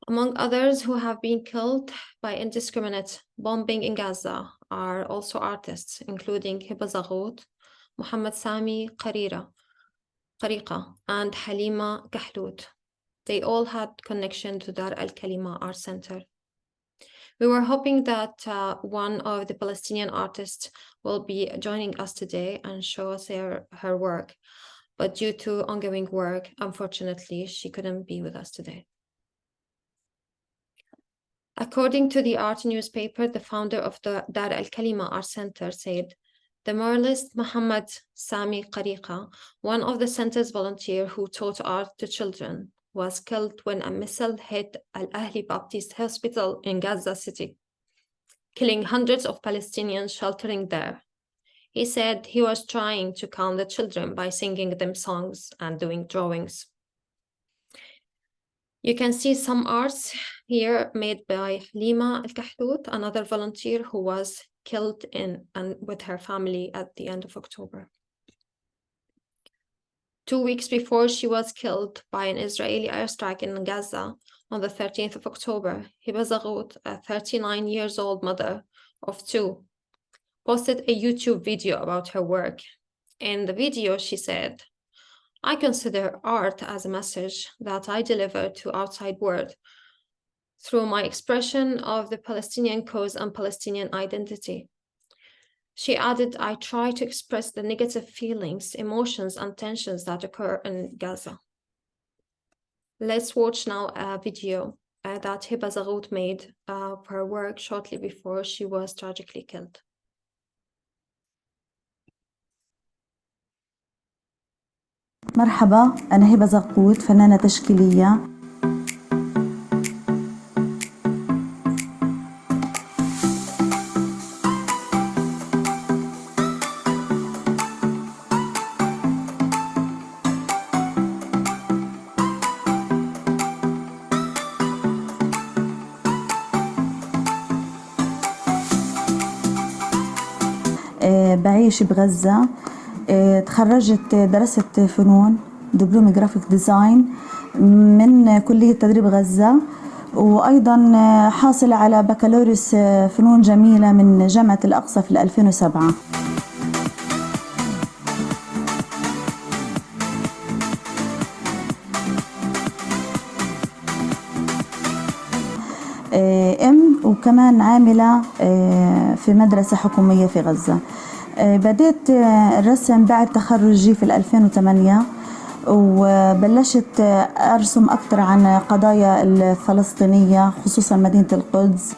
S9: Among others who have been killed by indiscriminate bombing in Gaza are also artists, including Hiba Zaghouth, Mohammed Sami Qariqa, and Halima Kahlout. They all had connection to Dar al-Kalima Art Center. We were hoping that one of the Palestinian artists will be joining us today and show us her work, but due to ongoing work, unfortunately, she couldn't be with us today. According to the art newspaper, the founder of the Dar al-Kalima Art Center said, the muralist Mohammed Sami Qariqa, one of the center's volunteers who taught art to children, was killed when a missile hit Al-Ahli Baptist Hospital in Gaza City, killing hundreds of Palestinians sheltering there. He said he was trying to calm the children by singing them songs and doing drawings. You can see some arts here made by Halima Al-Kahlout, another volunteer who was killed with her family at the end of October. 2 weeks before she was killed by an Israeli airstrike in Gaza on the 13th of October, Hiba Zaghouth, a 39-year-old mother of 2, posted a YouTube video about her work. In the video, she said, I consider art as a message that I deliver to outside world through my expression of the Palestinian cause and Palestinian identity. She added, I try to express the negative feelings, emotions, and tensions that occur in Gaza. Let's watch now a video that Hiba Zaghouth made of her work shortly before she was tragically killed.
S10: مرحبا، أنا هبة زغوث، فنانة تشكيلية. بعيش بغزة. تخرجت درست فنون دبلوم جرافيك ديزاين من كلية تدريب غزة، وأيضا حاصلة على بكالوريوس فنون جميلة من جامعة الأقصى في 2007. وكمان عاملة في مدرسة حكومية في غزة. بديت الرسم بعد تخرجي في 2008 وبلشت أرسم أكثر عن قضايا الفلسطينية خصوصا مدينة القدس.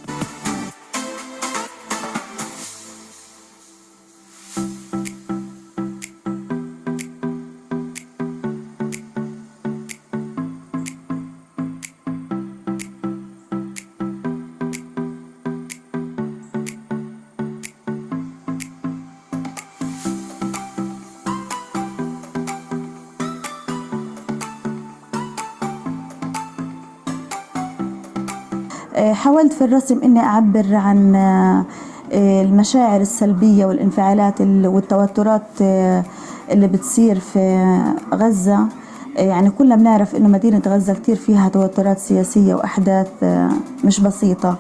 S10: حاولت في الرسم إني أعبر عن المشاعر السلبية والانفعالات والتوترات اللي بتصير في غزة. يعني كلنا بنعرف إنه مدينة غزة كتير فيها توترات سياسية وأحداث مش بسيطة.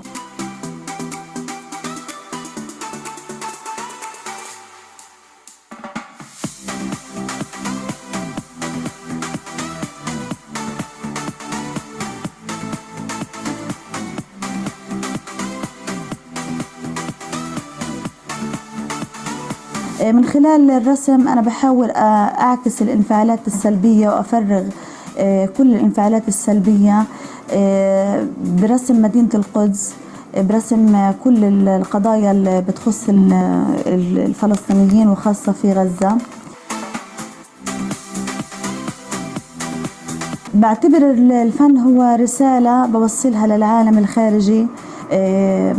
S10: من خلال الرسم أنا بحاول أعكس الانفعالات السلبية وأفرغ كل الانفعالات السلبية برسم مدينة القدس، برسم كل القضايا اللي بتخص الفلسطينيين وخاصة في غزة. بعتبر الفن هو رسالة بوصلها للعالم الخارجي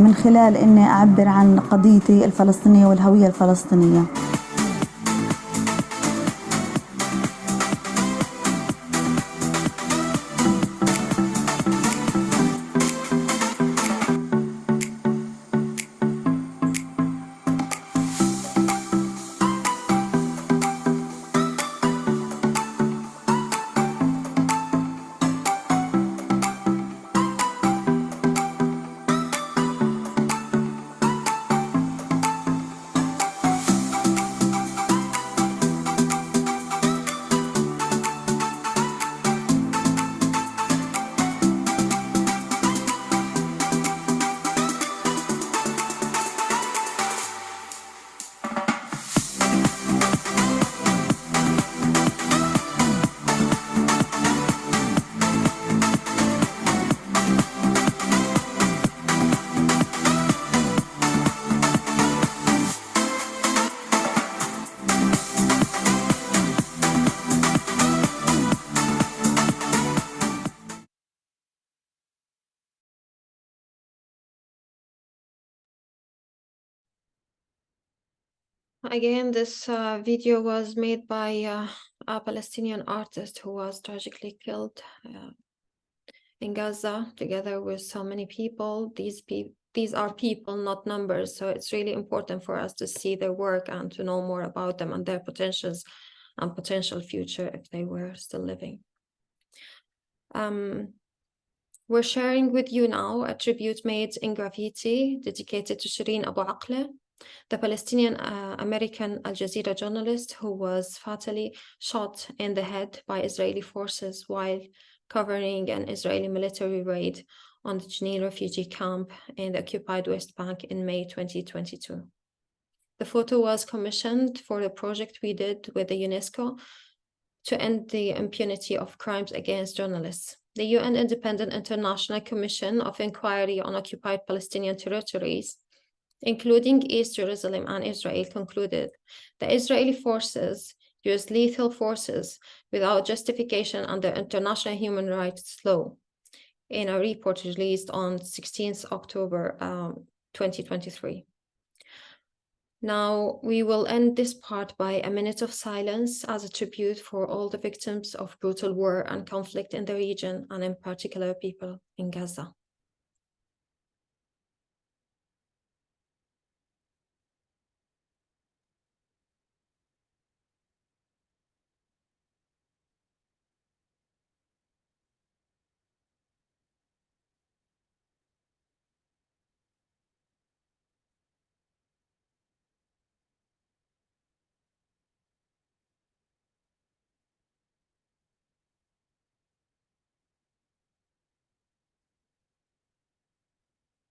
S10: من خلال إني أعبر عن قضيتي الفلسطينية والهوية الفلسطينية.
S9: Again, this video was made by a Palestinian artist who was tragically killed in Gaza, together with so many people. These are people, not numbers. So it's really important for us to see their work and to know more about them and their potentials and potential future if they were still living. We're sharing with you now a tribute made in graffiti dedicated to Shireen Abu Akleh, the Palestinian American Al Jazeera journalist who was fatally shot in the head by Israeli forces while covering an Israeli military raid on the Jenin refugee camp in the occupied West Bank in May 2022. The photo was commissioned for a project we did with the UNESCO to end the impunity of crimes against journalists. The UN Independent International Commission of Inquiry on Occupied Palestinian Territories, including East Jerusalem and Israel, concluded the Israeli forces used lethal forces without justification under international human rights law in a report released on 16th October 2023. Now, we will end this part by a minute of silence as a tribute for all the victims of brutal war and conflict in the region, and in particular people in Gaza.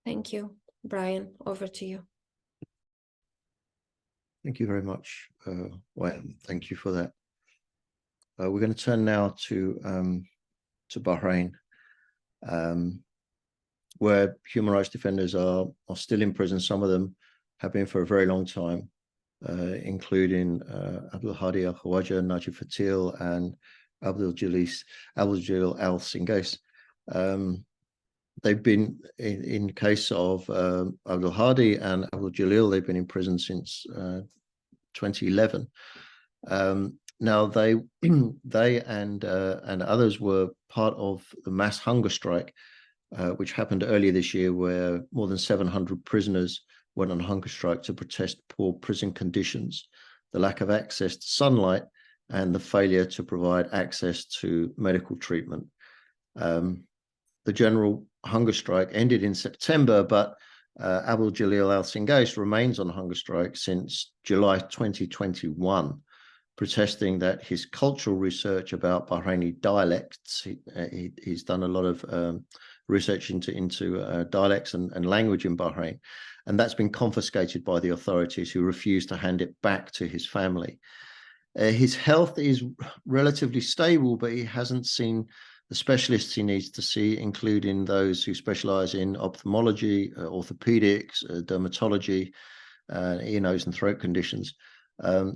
S9: Thank you. Brian, over to you.
S2: Thank you very much, Wayne. Thank you for that. We're going to turn now to Bahrain, where human rights defenders are still in prison. Some of them have been for a very long time, including Abdul Hadi Al Khawaja, Najib Fatil, and Abdul Jalil Al Singais. They've been, in case of Abdul Hadi and Abdul Jalil, they've been in prison since 2011. Now they and others were part of the mass hunger strike, which happened earlier this year, where more than 700 prisoners went on hunger strike to protest poor prison conditions, the lack of access to sunlight, and the failure to provide access to medical treatment. The general hunger strike ended in September, but Abdul Jalil Al Singais remains on hunger strike since July 2021, protesting that his cultural research about Bahraini dialects, he's done a lot of research into dialects and language in Bahrain. And that's been confiscated by the authorities, who refused to hand it back to his family. His health is relatively stable, but he hasn't seen the specialists he needs to see, including those who specialize in ophthalmology, orthopedics, dermatology, ear, nose, and throat conditions.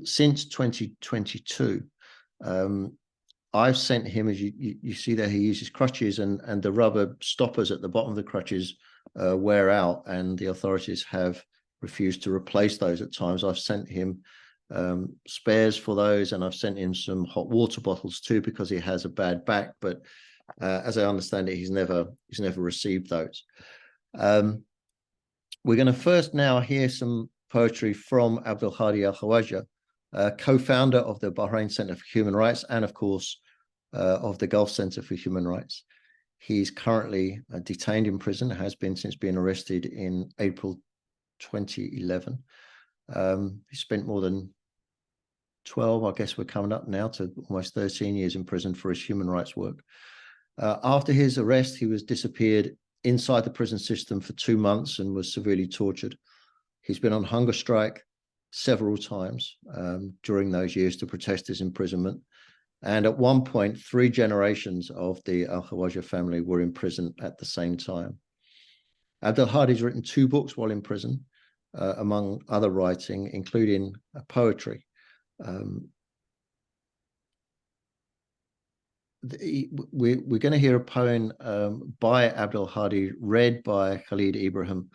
S2: Since 2022, I've sent him, as you see there, he uses crutches, and the rubber stoppers at the bottom of the crutches wear out, and the authorities have refused to replace those at times. I've sent him spares for those, and I've sent him some hot water bottles too, because he has a bad back, but as I understand it, he's never received those. We're going to first now hear some poetry from Abdul Hadi Al-Khawaja, co-founder of the Bahrain Center for Human Rights, and of course of the Gulf Center for Human Rights. He's currently detained in prison, has been since being arrested in April 2011. He spent more than 12, I guess we're coming up now to almost 13 years in prison for his human rights work. After his arrest, he was disappeared inside the prison system for 2 months and was severely tortured. He's been on hunger strike several times during those years to protest his imprisonment. And at one point, 3 generations of the Al-Khawaja family were in prison at the same time. Abdul Hadi's written 2 books while in prison, among other writing, including poetry. We're going to hear a poem by Abdul Hadi, read by Khalid Ibrahim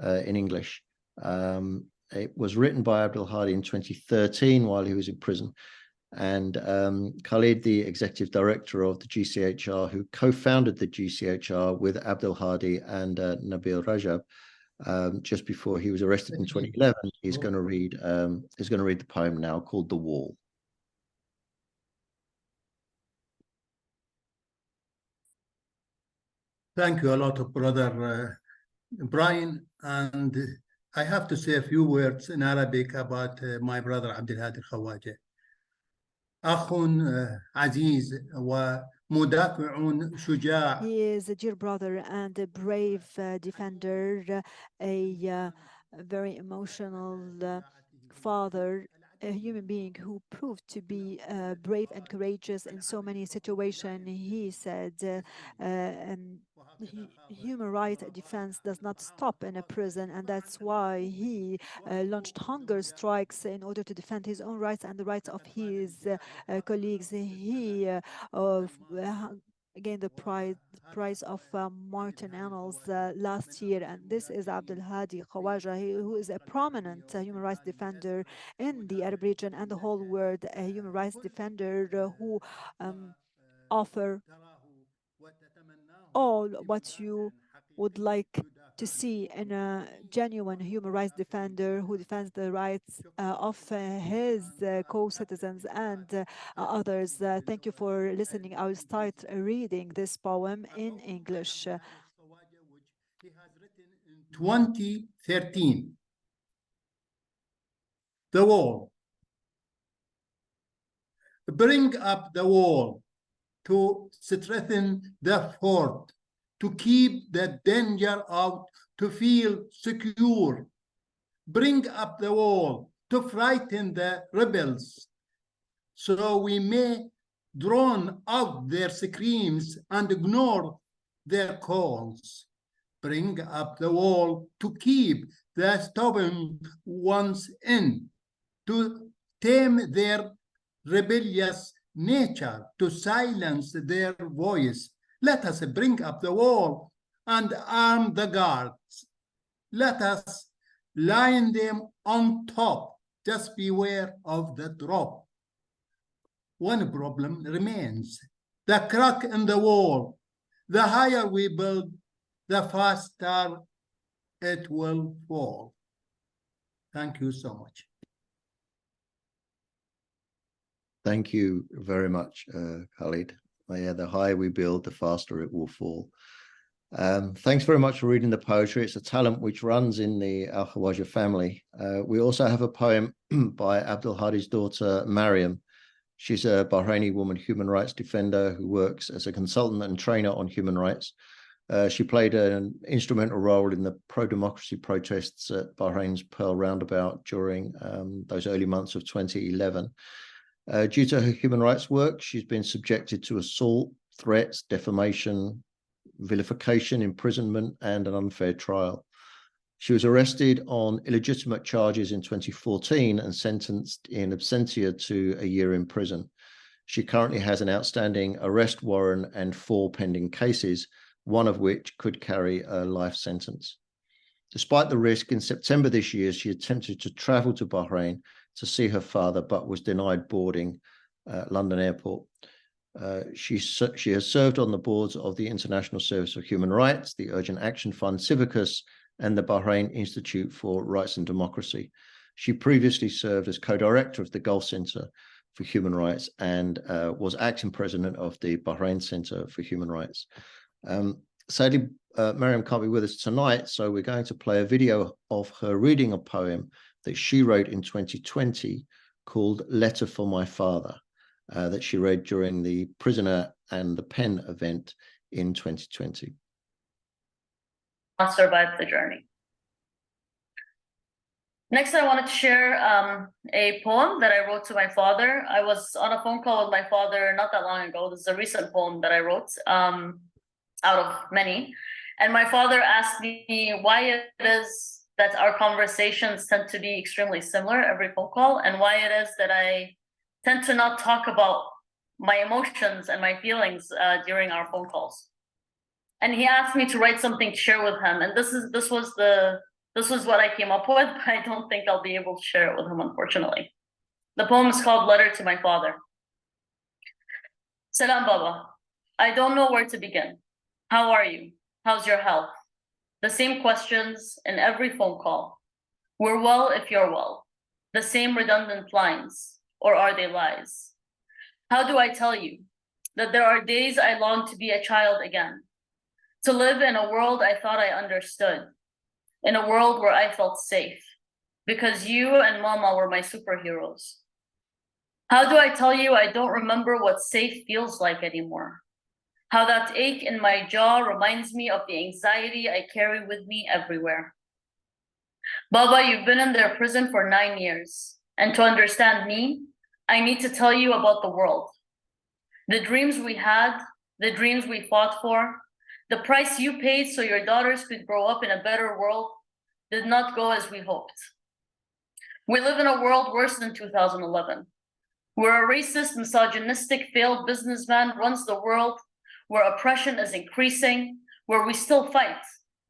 S2: in English. It was written by Abdul Hadi in 2013 while he was in prison. And Khalid, the executive director of the GCHR, who co-founded the GCHR with Abdul Hadi and Nabil Rajab, just before he was arrested in 2011, is going to read the poem now, called "The Wall."
S6: Thank you a lot, Brother Brian. And I have to say a few words in Arabic about my brother Abdul Hadi Al-Khawaja. أخ عزيز ومدافع شجاع.
S5: He is a dear brother and a brave defender, a very emotional father, a human being who proved to be brave and courageous in so many situations. He said human rights defense does not stop in a prison, and that's why he launched hunger strikes in order to defend his own rights and the rights of his colleagues. He gained the prize of Martin Annals last year, and this is Abdul Hadi Khawaja, who is a prominent human rights defender in the Arab region and the whole world, a human rights defender who offer all what you would like to see in a genuine human rights defender who defends the rights of his co-citizens and others. Thank you for listening. I will start reading this poem in English.
S6: He has written in 2013. The wall. Bring up the wall to strengthen the fort, to keep the danger out, to feel secure. Bring up the wall to frighten the rebels, so we may drown out their screams and ignore their calls. Bring up the wall to keep the stubborn ones in, to tame their rebellious nature, to silence their voice. Let us bring up the wall and arm the guards. Let us line them on top. Just beware of the drop. One problem remains: the crack in the wall. The higher we build, the faster it will fall. Thank you so much.
S2: Thank you very much, Khalid. Yeah, the higher we build, the faster it will fall. Thanks very much for reading the poetry. It's a talent which runs in the Al-Khawaja family. We also have a poem by Abdul Hadi's daughter, Mariam. She's a Bahraini woman human rights defender who works as a consultant and trainer on human rights. She played an instrumental role in the pro-democracy protests at Bahrain's Pearl Roundabout during those early months of 2011. Due to her human rights work, she's been subjected to assault, threats, defamation, vilification, imprisonment, and an unfair trial. She was arrested on illegitimate charges in 2014 and sentenced in absentia to a year in prison. She currently has an outstanding arrest warrant and 4 pending cases, one of which could carry a life sentence. Despite the risk, in September this year, she attempted to travel to Bahrain to see her father, but was denied boarding at London Airport. She has served on the boards of the International Service for Human Rights, the Urgent Action Fund, Civicus, and the Bahrain Institute for Rights and Democracy. She previously served as co-director of the Gulf Center for Human Rights and was acting president of the Bahrain Center for Human Rights. Sadly, Miriam can't be with us tonight, so we're going to play a video of her reading a poem that she wrote in 2020 called Letter for My Father, that she read during the Prisoner and the Pen event in 2020.
S11: I'll survive the journey. Next, I wanted to share a poem that I wrote to my father. I was on a phone call with my father not that long ago. This is a recent poem that I wrote out of many. And my father asked me why it is that our conversations tend to be extremely similar every phone call, and why it is that I tend to not talk about my emotions and my feelings during our phone calls. And he asked me to write something to share with him. And this was what I came up with, but I don't think I'll be able to share it with him, unfortunately. The poem is called Letter to My Father. Salam Baba. I don't know where to begin. How are you? How's your health? The same questions in every phone call. We're well if you're well. The same redundant lines, or are they lies? How do I tell you that there are days I long to be a child again? To live in a world I thought I understood, in a world where I felt safe, because you and Mama were my superheroes. How do I tell you I don't remember what safe feels like anymore? How that ache in my jaw reminds me of the anxiety I carry with me everywhere. Baba, you've been in their prison for 9 years, and to understand me, I need to tell you about the world. The dreams we had, the dreams we fought for, the price you paid so your daughters could grow up in a better world did not go as we hoped. We live in a world worse than 2011, where a racist, misogynistic, failed businessman runs the world, where oppression is increasing, where we still fight,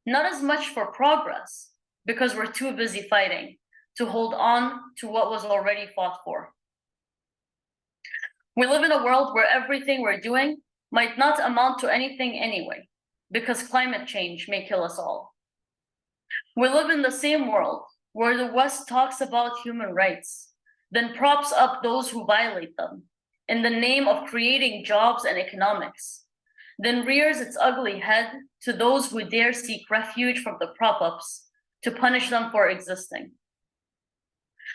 S11: not as much for progress, because we're too busy fighting to hold on to what was already fought for. We live in a world where everything we're doing might not amount to anything anyway, because climate change may kill us all. We live in the same world where the West talks about human rights, then props up those who violate them in the name of creating jobs and economics, then rears its ugly head to those who dare seek refuge from the prop-ups to punish them for existing.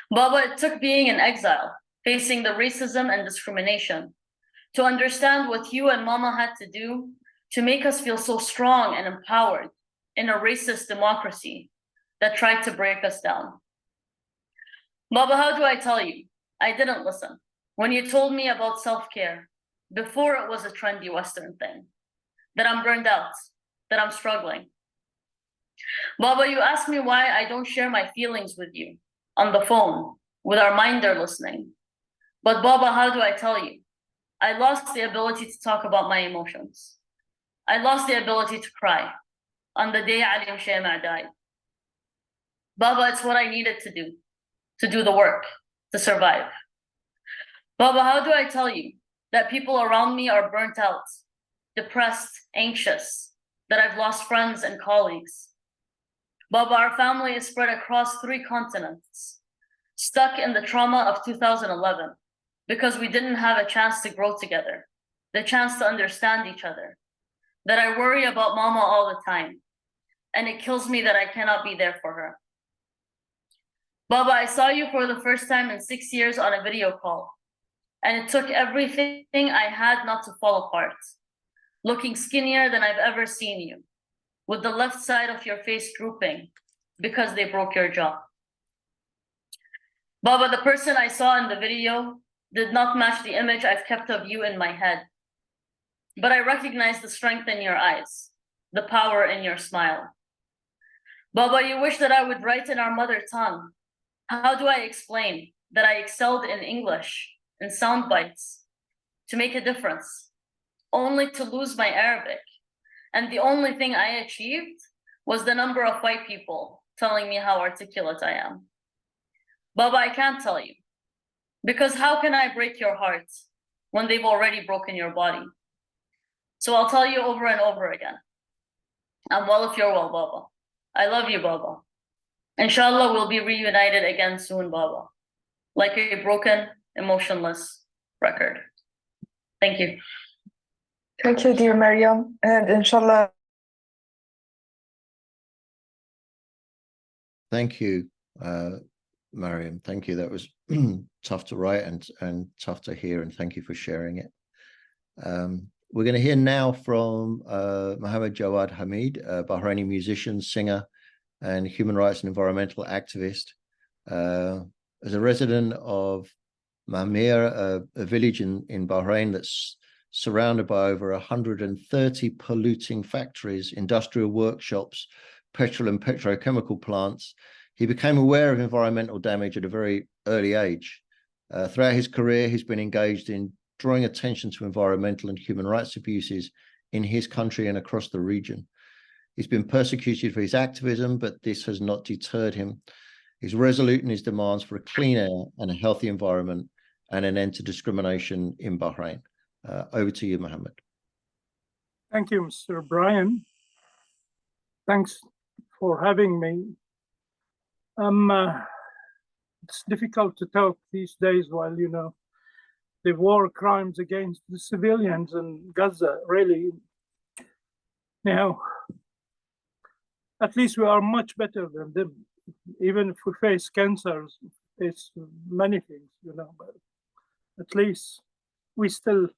S11: Baba, it took being in exile, facing the racism and discrimination, to understand what you and Mama had to do to make us feel so strong and empowered in a racist democracy that tried to break us down. Baba, how do I tell you? I didn't listen when you told me about self-care before it was a trendy Western thing, that I'm burned out, that I'm struggling. Baba, you asked me why I don't share my feelings with you on the phone with our minder listening. But Baba, how do I tell you? I lost the ability to talk about my emotions. I lost the ability to cry on the day Ali Mshema died. Baba, it's what I needed to do the work, to survive. Baba, how do I tell you that people around me are burnt out, depressed, anxious, that I've lost friends and colleagues? Baba, our family is spread across 3 continents, stuck in the trauma of 2011, because we didn't have a chance to grow together, the chance to understand each other, that I worry about Mama all the time, and it kills me that I cannot be there for her. Baba, I saw you for the first time in 6 years on a video call, and it took everything I had not to fall apart, looking skinnier than I've ever seen you, with the left side of your face drooping because they broke your jaw. Baba, the person I saw in the video did not match the image I've kept of you in my head. But I recognize the strength in your eyes, the power in your smile. Baba, you wish that I would write in our mother tongue. How do I explain that I excelled in English, in sound bites, to make a difference, only to lose my Arabic? And the only thing I achieved was the number of white people telling me how articulate I am. Baba, I can't tell you, because how can I break your heart when they've already broken your body? So I'll tell you over and over again. I'm well if you're well, Baba. I love you, Baba. Inshallah, we'll be reunited again soon, Baba. Like a broken, emotionless record. Thank you.
S12: Thank you, dear Maryam. And inshallah.
S2: Thank you, Mariam. Thank you. That was tough to write and tough to hear, and thank you for sharing it. We're going to hear now from Mohammed Jawad Hamid, a Bahraini musician, singer, and human rights and environmental activist. As a resident of Mahmir, a village in Bahrain that's surrounded by over 130 polluting factories, industrial workshops, petrol and petrochemical plants, he became aware of environmental damage at a very early age. Throughout his career, he's been engaged in drawing attention to environmental and human rights abuses in his country and across the region. He's been persecuted for his activism, but this has not deterred him. He's resolute in his demands for a clean air and a healthy environment and an end to discrimination in Bahrain. Over to you, Mohammed.
S13: Thank you, Mr. Brian. Thanks for having me. It's difficult to talk these days while, you know, the war crimes against the civilians in Gaza, really. Now, at least we are much better than them. Even if we face cancers, face many things, you know, but at least we still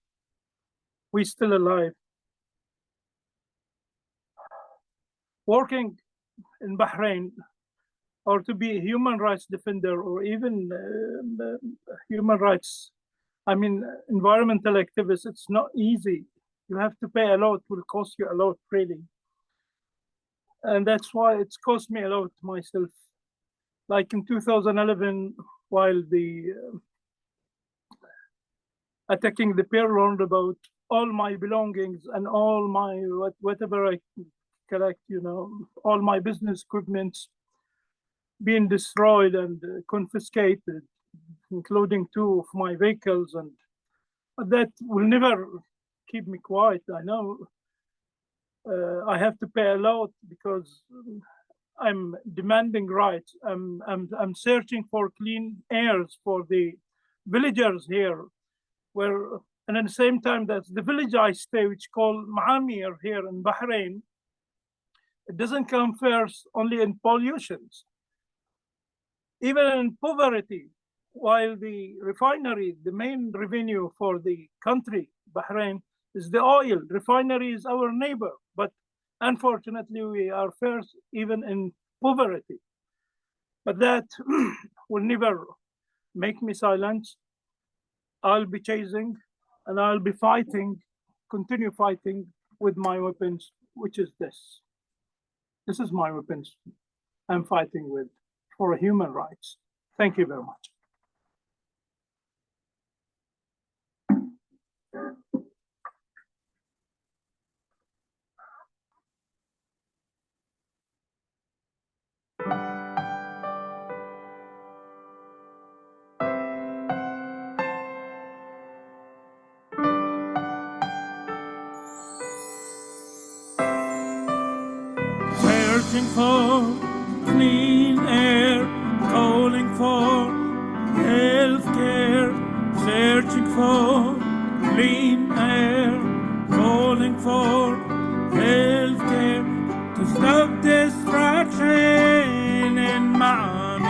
S13: alive. Working in Bahrain, or to be a human rights defender, or even human rights, environmental activist, it's not easy. You have to pay a lot, it will cost you a lot, really. And that's why it's cost me a lot myself. Like in 2011, while the attacking the Pearl Roundabout, all my belongings and all my, whatever I collect, you know, all my business equipments being destroyed and confiscated, including 2 of my vehicles, and that will never keep me quiet. I know I have to pay a lot because I'm demanding rights. I'm searching for clean airs for the villagers here, and at the same time, that's the village I stay, which called Mahmir here in Bahrain. It doesn't come first only in pollutions, even in poverty. While the refinery, the main revenue for the country, Bahrain, is the oil. Refinery is our neighbor, but unfortunately we are first even in poverty. But that will never make me silent. I'll be chasing and I'll be fighting, continue fighting with my weapons, which is this. This is my weapons I'm fighting with for human rights. Thank you very much.
S14: Searching for clean air, calling for healthcare. Searching for clean air, calling for healthcare. To stop distraction in Mahmir.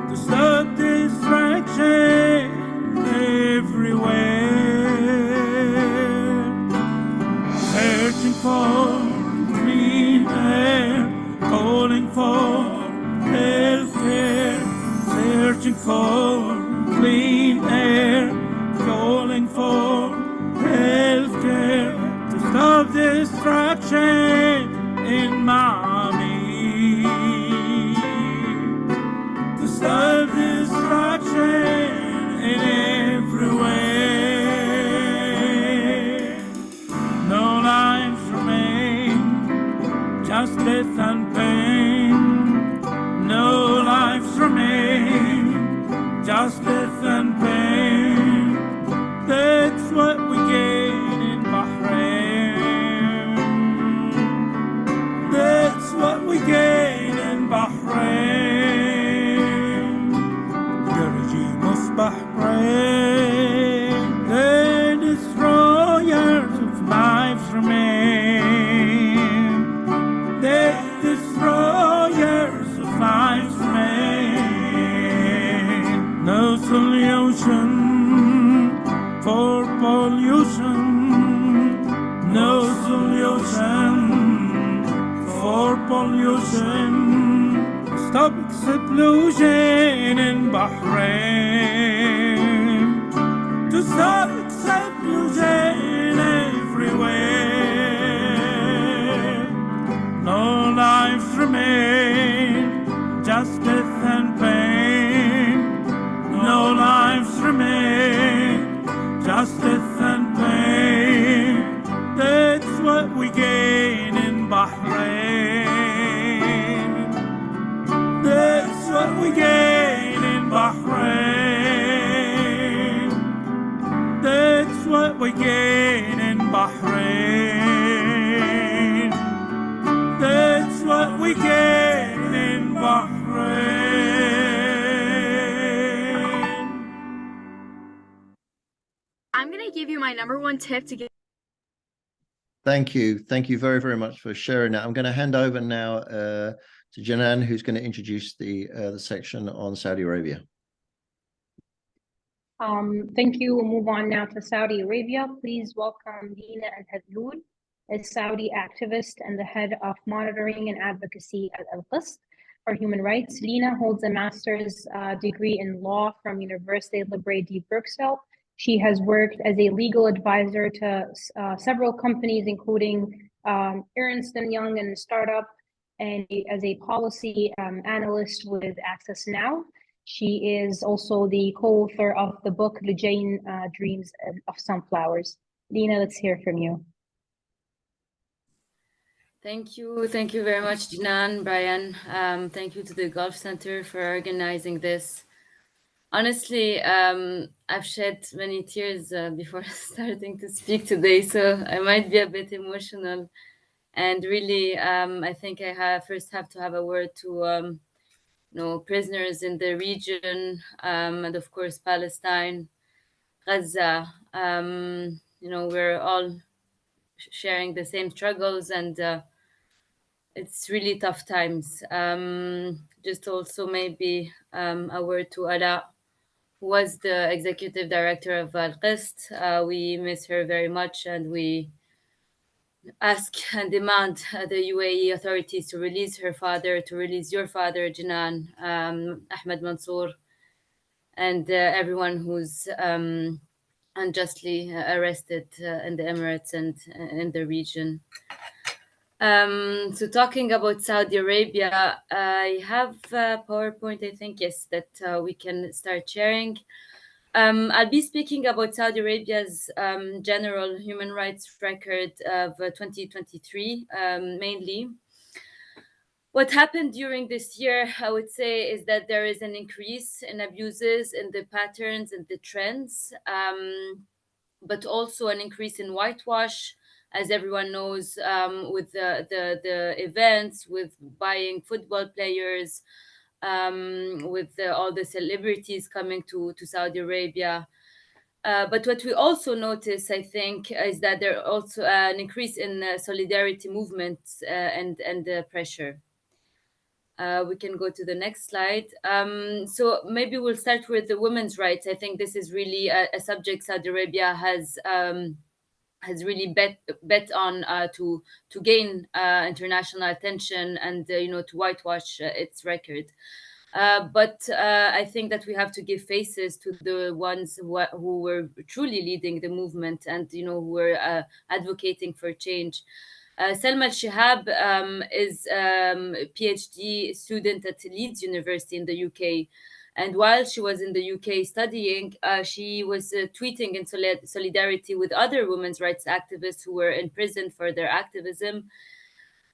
S14: To stop distraction everywhere. clean air, calling for healthcare, to stop destruction in Miami, to stop destruction in everywhere. No lives remain, just death and pain. No lives remain, just death and pain. That's what we gain in Bahrain. That's what we gain in Bahrain. The regime of Bahrain, the destroyers of lives remain. The destroyers of lives remain. No solution for pollution, no solution for pollution. Stop explosion in Bahrain, to stop explosion everywhere. No lives remain, just death and pain. No lives remain, just death and pain. That's what we gain in Bahrain. That's what we gain in Bahrain. That's what we gain in Bahrain. That's what we gain in Bahrain.
S15: I'm going to give you my number one tip to get.
S2: Thank you. Thank you very, very much for sharing that. I'm going to hand over now to Janan, who's going to introduce the section on Saudi Arabia.
S1: Thank you. We'll move on now to Saudi Arabia. Please welcome Lina Al-Hadloul, a Saudi activist and the head of monitoring and advocacy at Al-Qist for human rights. Lina holds a master's degree in law from University Libre de Bruxelles. She has worked as a legal advisor to several companies, including Ernst & Young and startup, and as a policy analyst with Access Now. She is also the co-author of the book, The Jane Dreams of Sunflowers. Lina, let's hear from you.
S16: Thank you. Thank you very much, Jinan, Brian. Thank you to the Gulf Center for organizing this. Honestly, I've shed many tears before starting to speak today, so I might be a bit emotional. And really, I think I first have to have a word to prisoners in the region, and of course, Palestine, Gaza. We're all sharing the same struggles, and it's really tough times. Just also maybe a word to Ala, who was the executive director of Al-Qist. We miss her very much, and we ask and demand the UAE authorities to release her father, to release your father, Jinan, Ahmed Mansour, and everyone who's unjustly arrested in the Emirates and in the region. So talking about Saudi Arabia, I have a PowerPoint, I think, yes, that we can start sharing. I'll be speaking about Saudi Arabia's general human rights record of 2023, mainly. What happened during this year, I would say, is that there is an increase in abuses, in the patterns and the trends, but also an increase in whitewash, as everyone knows, with the events, with buying football players, with all the celebrities coming to Saudi Arabia. But what we also notice, I think, is that there are also an increase in solidarity movements and pressure. We can go to the next slide. So maybe we'll start with the women's rights. I think this is really a subject Saudi Arabia has really bet on to gain international attention and to whitewash its record. But I think that we have to give faces to the ones who were truly leading the movement and, you know, who were advocating for change. Selma Al-Shihab is a PhD student at Leeds University in the UK. And while she was in the UK studying, she was tweeting in solidarity with other women's rights activists who were in prison for their activism,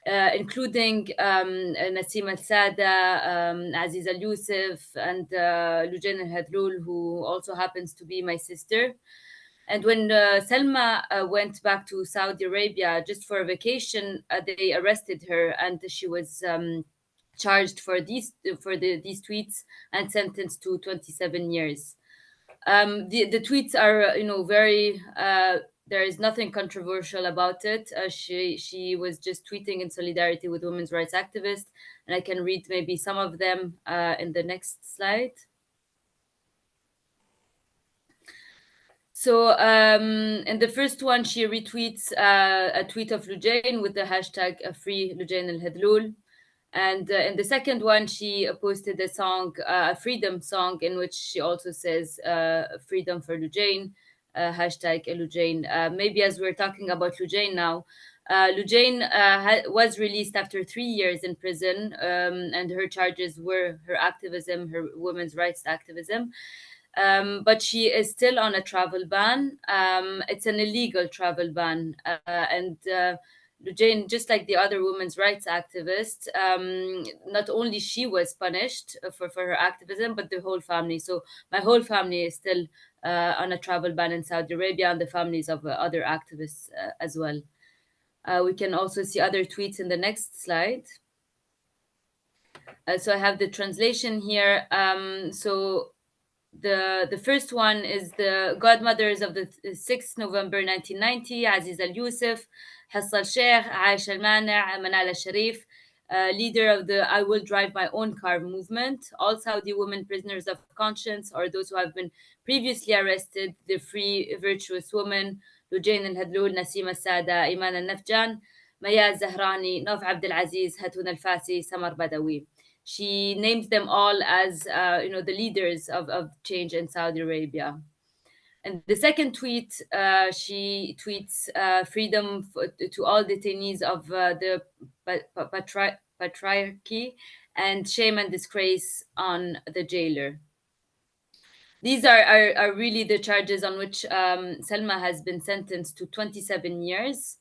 S16: including Nassim Al-Sada, Aziz Al-Yusuf, and Lujain Al-Hadlul, who also happens to be my sister. And when Selma went back to Saudi Arabia just for a vacation, they arrested her, and she was charged for these tweets and sentenced to 27 years. The tweets are, you know, very. There is nothing controversial about it. She was just tweeting in solidarity with women's rights activists, and I can read maybe some of them in the next slide. So in the first one, she retweets a tweet of Lujain with the hashtag Free Lujain Al-Hadlul. And in the second one, she posted a song, a freedom song, in which she also says freedom for Lujain, hashtag Lujain. Maybe as we're talking about Lujain now, Lujain was released after 3 years in prison, and her charges were her activism, her women's rights activism. But she is still on a travel ban. It's an illegal travel ban. And Lujain, just like the other women's rights activists, not only she was punished for her activism, but the whole family. So my whole family is still on a travel ban in Saudi Arabia, and the families of other activists as well. We can also see other tweets in the next slide. So I have the translation here. So the first one is the godmothers of the 6th November 1990, Aziz Al-Yusuf, Hassa Al-Sheikh, Aisha Al-Mani', Manal Al-Sharif, leader of the I Will Drive My Own Car movement, all Saudi women prisoners of conscience or those who have been previously arrested, the free virtuous women, Lujain Al-Hadlul, Nassim Al-Sada, Iman Al-Nafjan, Maya Zahrani, Nof Abdel Aziz, Hatun Al-Fasi, Samar Badawi. She names them all as the leaders of change in Saudi Arabia. And the second tweet, she tweets freedom to all detainees of the patriarchy and shame and disgrace on the jailer. These are really the charges on which Selma has been sentenced to 27 years.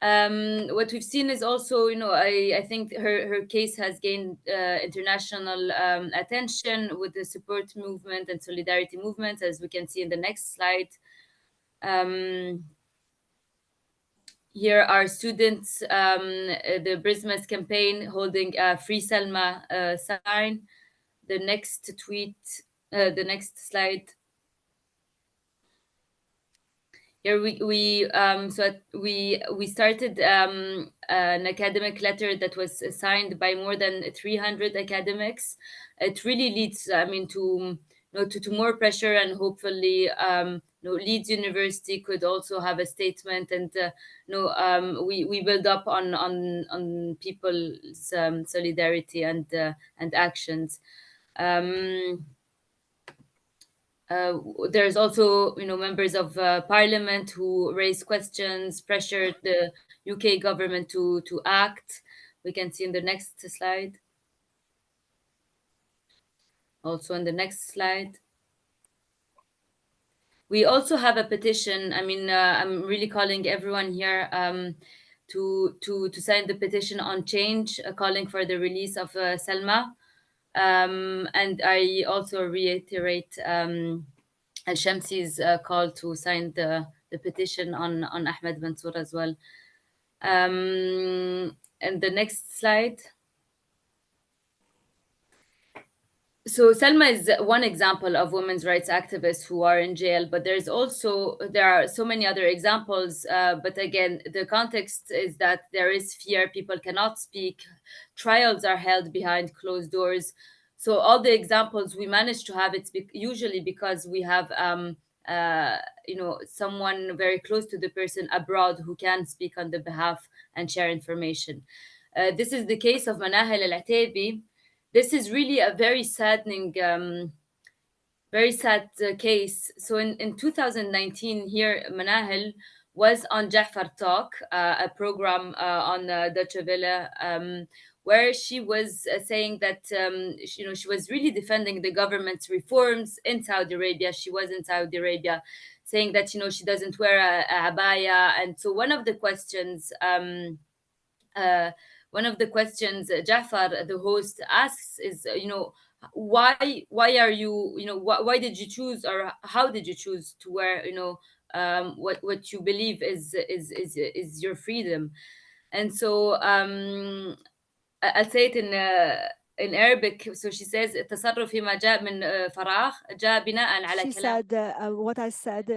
S16: What we've seen is also, I think her case has gained international attention with the support movement and solidarity movement, as we can see in the next slide. Here are students, the Brismas campaign holding a Free Selma sign. The next tweet, the next slide. Here we started an academic letter that was signed by more than 300 academics. It really leads, to more pressure, and hopefully, Leeds University could also have a statement, and we build up on people's solidarity and actions. There's also, members of parliament who raised questions, pressured the UK government to act. We can see in the next slide. Also in the next slide. We also have a petition. I'm really calling everyone here to sign the petition on change, calling for the release of Selma. And I also reiterate Al-Shamsi's call to sign the petition on Ahmed Mansour as well. And the next slide. So Selma is one example of women's rights activists who are in jail, but there are so many other examples. But again, the context is that there is fear, people cannot speak, trials are held behind closed doors. So all the examples we manage to have, it's usually because we have someone very close to the person abroad who can speak on the behalf and share information. This is the case of Manahel Al-Ataibi. this is really a very saddening, very sad case. So in 2019 here, Manahil was on Jafar Talk, a program on Deutsche Welle, where she was saying that she was really defending the government's reforms in Saudi Arabia. She was in Saudi Arabia, saying that she doesn't wear a abaya, and so one of the questions. Jafar, the host, asks is, why are you, why did you choose, or how did you choose to wear, what you believe is your freedom. And so I'll say it in Arabic. So she says التصرف فيما جاء من فراغ جاء بناء على
S5: She
S16: كلام.
S5: said, what I said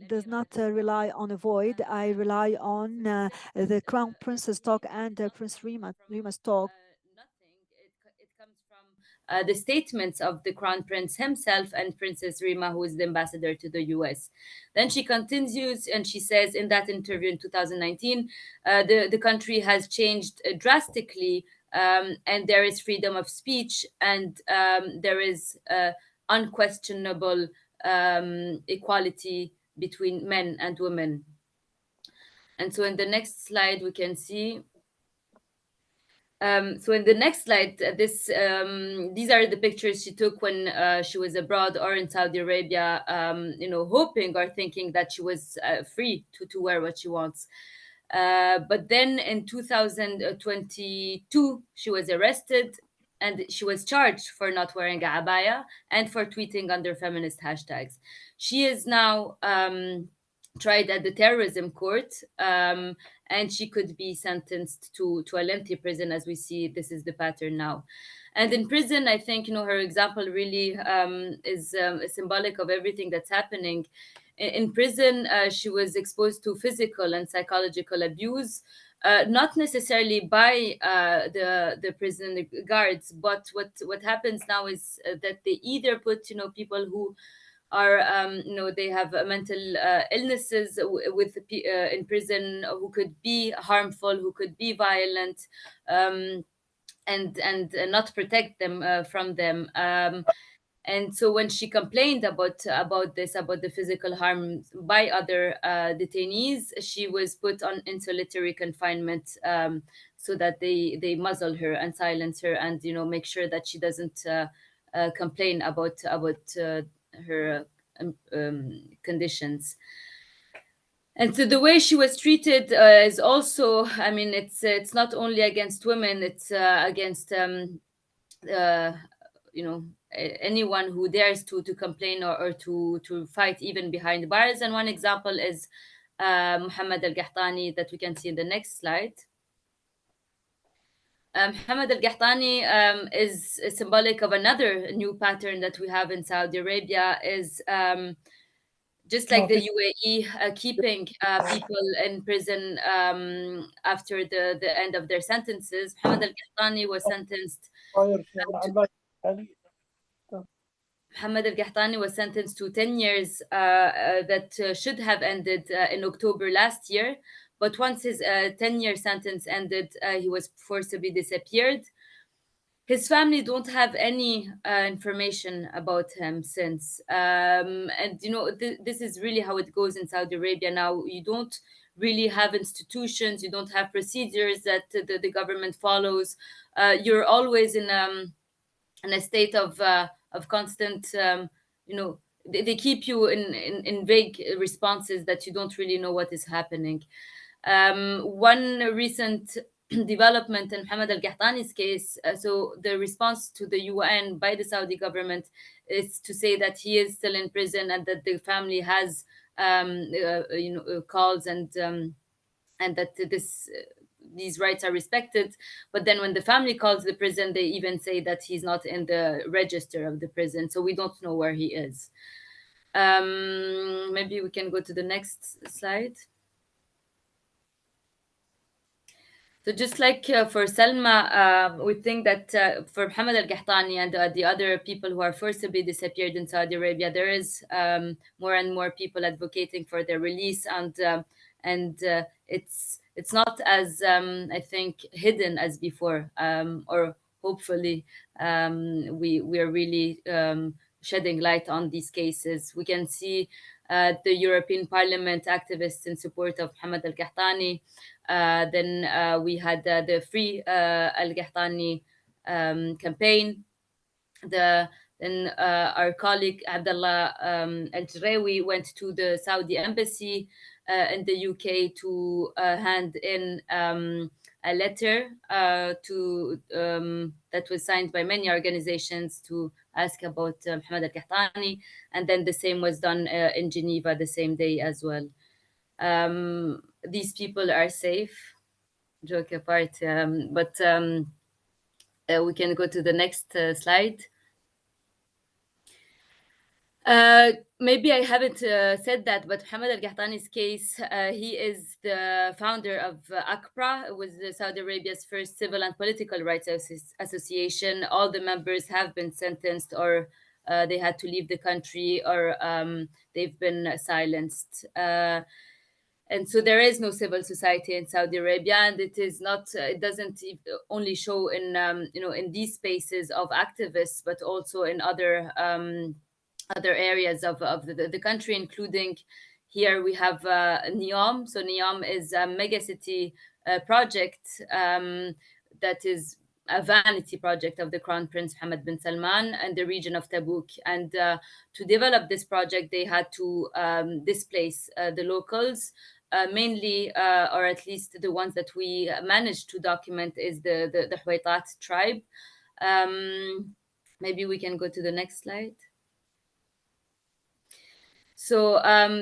S5: does not rely on a void. I rely on the Crown Prince's talk and Prince Rima's talk.
S16: It comes from the statements of the Crown Prince himself and Princess Rima, who is the ambassador to the US. Then she continues and she says in that interview in 2019, the country has changed drastically, and there is freedom of speech, and there is unquestionable equality between men and women. And so in the next slide, we can see. So in the next slide, these are the pictures she took when she was abroad or in Saudi Arabia, hoping or thinking that she was free to wear what she wants. But then in 2022, she was arrested and she was charged for not wearing a abaya and for tweeting under feminist hashtags. She is now tried at the terrorism court, and she could be sentenced to a lengthy prison. As we see, this is the pattern now. And in prison, I think her example really is symbolic of everything that's happening. In prison, she was exposed to physical and psychological abuse, not necessarily by the prison guards, but what happens now is that they either put people who are they have mental illnesses in prison, who could be harmful, who could be violent, and not protect them from them. And so when she complained about the physical harm by other detainees, she was put in solitary confinement, so that they muzzle her and silence her, and make sure that she doesn't complain about her conditions. And so the way she was treated is also, I mean, it's not only against women, it's against anyone who dares to complain or to fight even behind bars. And one example is Muhammad al-Qahtani, that we can see in the next slide. Muhammad al-Qahtani is symbolic of another new pattern that we have in Saudi Arabia, is just like the UAE keeping people in prison after the end of their sentences. Muhammad al-Qahtani was sentenced to 10 years that should have ended in October last year. But once his 10-year sentence ended, he was forcibly disappeared. His family don't have any information about him since. And, this is really how it goes in Saudi Arabia now. You don't really have institutions. You don't have procedures that the government follows. You're always in a state of constant, they keep you in vague responses that you don't really know what is happening. One recent development in Muhammad al-Qahtani's case, so the response to the UN by the Saudi government is to say that he is still in prison and that the family has calls and that these rights are respected. But then when the family calls the prison, they even say that he's not in the register of the prison, so we don't know where he is. Maybe we can go to the next slide. So just like for Salma, we think that for Muhammad al-Qahtani and the other people who are forcibly disappeared in Saudi Arabia, there is more and more people advocating for their release, and it's not as I think hidden as before, or hopefully we are really shedding light on these cases. We can see the European Parliament activists in support of Mohammed al-Qahtani. Then we had the Free al-Qahtani campaign. Then our colleague Abdullah al-Jrawi went to the Saudi embassy in the UK to hand in a letter that was signed by many organizations to ask about Mohammed al-Qahtani, and then the same was done in Geneva the same day as well. These people are safe, joke apart, but we can go to the next slide. Maybe I haven't said that, but Mohammed al-Qahtani's case, he is the founder of ACPRA. It was Saudi Arabia's first civil and political rights association. All the members have been sentenced, or they had to leave the country, or they've been silenced. And so there is no civil society in Saudi Arabia, and it is not. It doesn't only show in in these spaces of activists, but also in other areas of the country, including here we have NEOM. So NEOM is a megacity project that is a vanity project of the Crown Prince Mohammed bin Salman and the region of Tabuk. And to develop this project, they had to displace the locals. Mainly, or at least the ones that we managed to document, is the Huwaitat tribe. Maybe we can go to the next slide. So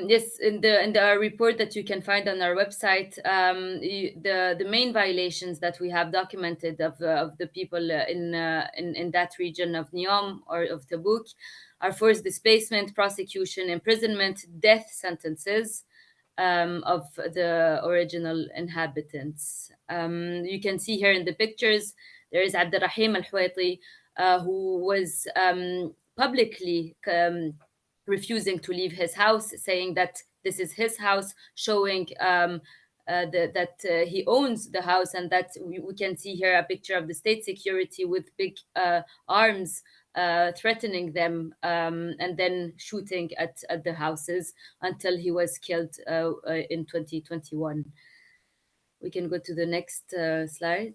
S16: yes, in the report that you can find on our website, the main violations that we have documented of the people in that region of Neom or of Tabuk are forced displacement, prosecution, imprisonment, death sentences of the original inhabitants. You can see here in the pictures, there is Abdurrahim al-Huwaiti, who was publicly refusing to leave his house, saying that this is his house, showing that he owns the house, and that we can see here a picture of the state security with big arms threatening them, and then shooting at the houses until he was killed in 2021. We can go to the next slide.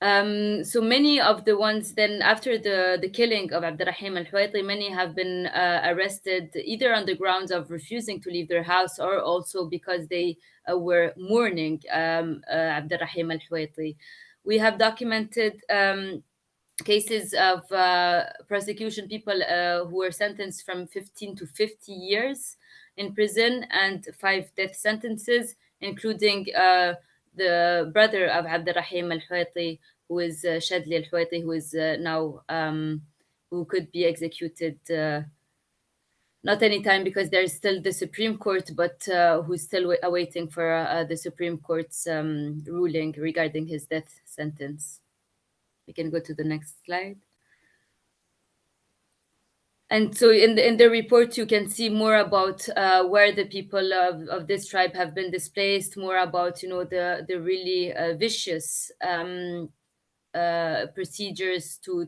S16: So many of the ones then after the killing of Abdurrahim al-Huwaiti, many have been arrested either on the grounds of refusing to leave their house, or also because they were mourning Abdurrahim al-Huwaiti. We have documented cases of prosecution, people who were sentenced from 15 to 50 years in prison, and 5 death sentences, including the brother of Abdurrahim al-Huwaiti, who is Shadli al-Huwaiti, who is now, who could be executed not anytime because there's still the Supreme Court, but who's still awaiting for the Supreme Court's ruling regarding his death sentence. We can go to the next slide. And so in the report, you can see more about where the people of this tribe have been displaced, more about, the really vicious procedures to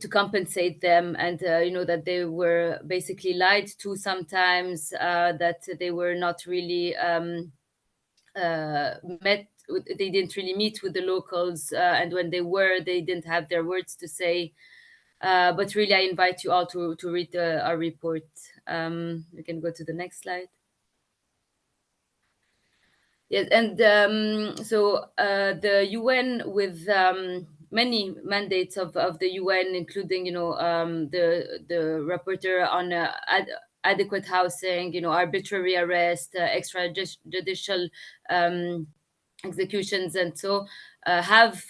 S16: compensate them, and that they were basically lied to sometimes, that they were not really they didn't really meet with the locals, and when they were, they didn't have their words to say. But really, I invite you all to read our report. We can go to the next slide. Yes, and so the UN, with many mandates of the UN, including the rapporteur on adequate housing, arbitrary arrest, extrajudicial executions, and so have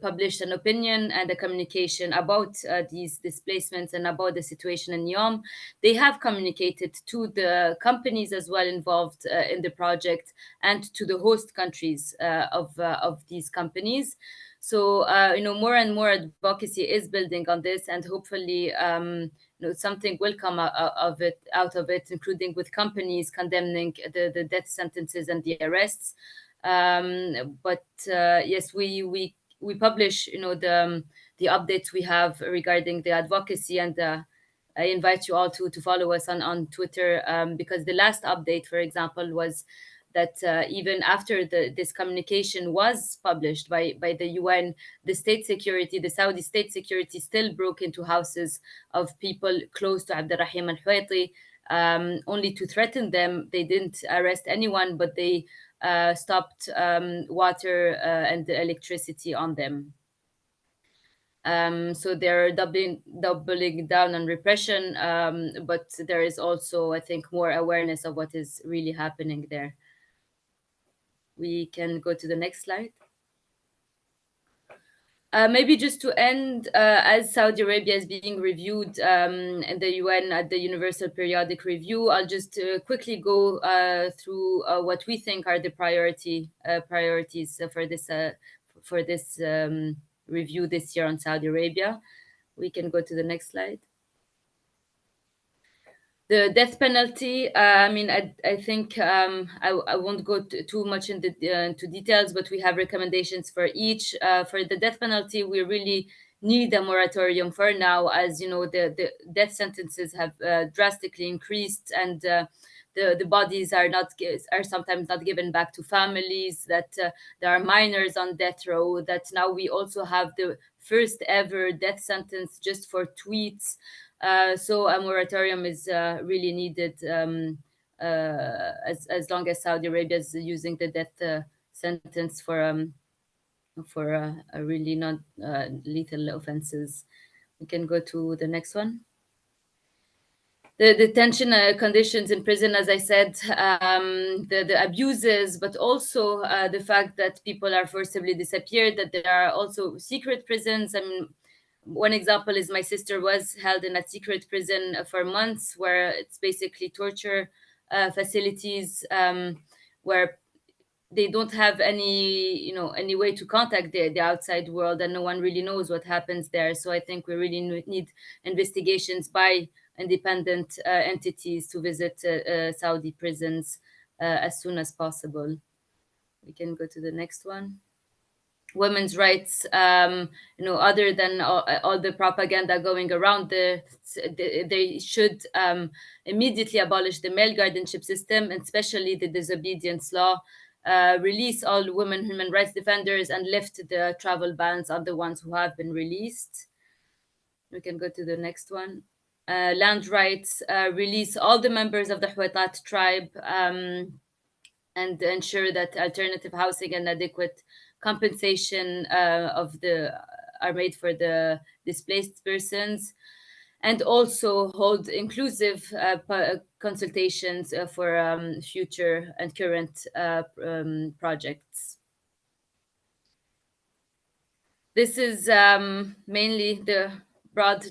S16: published an opinion and a communication about these displacements and about the situation in Neom. They have communicated to the companies as well involved in the project, and to the host countries of these companies. So more and more advocacy is building on this, and hopefully something will come out of it, including with companies condemning the death sentences and the arrests. But yes, we publish, the updates we have regarding the advocacy, and I invite you all to follow us on Twitter, because the last update, for example, was that even after this communication was published by the UN, the Saudi state security still broke into houses of people close to Abdurrahim al-Hwaiti, only to threaten them. They didn't arrest anyone, but they stopped water and electricity on them. So they're doubling down on repression, but there is also, I think, more awareness of what is really happening there. We can go to the next slide. Maybe just to end, as Saudi Arabia is being reviewed in the UN at the Universal Periodic Review, I'll just quickly go through what we think are the priorities for this review this year on Saudi Arabia. We can go to the next slide. The death penalty, I think I won't go too much into details, but we have recommendations for each. For the death penalty, we really need a moratorium for now, as you know, the death sentences have drastically increased, and the bodies are sometimes not given back to families, that there are minors on death row, that now we also have the first ever death sentence just for tweets. So a moratorium is really needed as long as Saudi Arabia is using the death sentence for really not lethal offenses. We can go to the next one. The detention conditions in prison, as I said, the abuses, but also the fact that people are forcibly disappeared, that there are also secret prisons. I mean, one example is my sister was held in a secret prison for months, where it's basically torture facilities, where they don't have any way to contact the outside world, and no one really knows what happens there. So I think we really need investigations by independent entities to visit Saudi prisons as soon as possible. We can go to the next one. Women's rights, other than all the propaganda going around, they should immediately abolish the male guardianship system, and especially the disobedience law, release all women human rights defenders, and lift the travel bans on the ones who have been released. We can go to the next one. Land rights, release all the members of the Hwatat tribe, and ensure that alternative housing and adequate compensation are made for the displaced persons, and also hold inclusive consultations for future and current projects. This is mainly the broad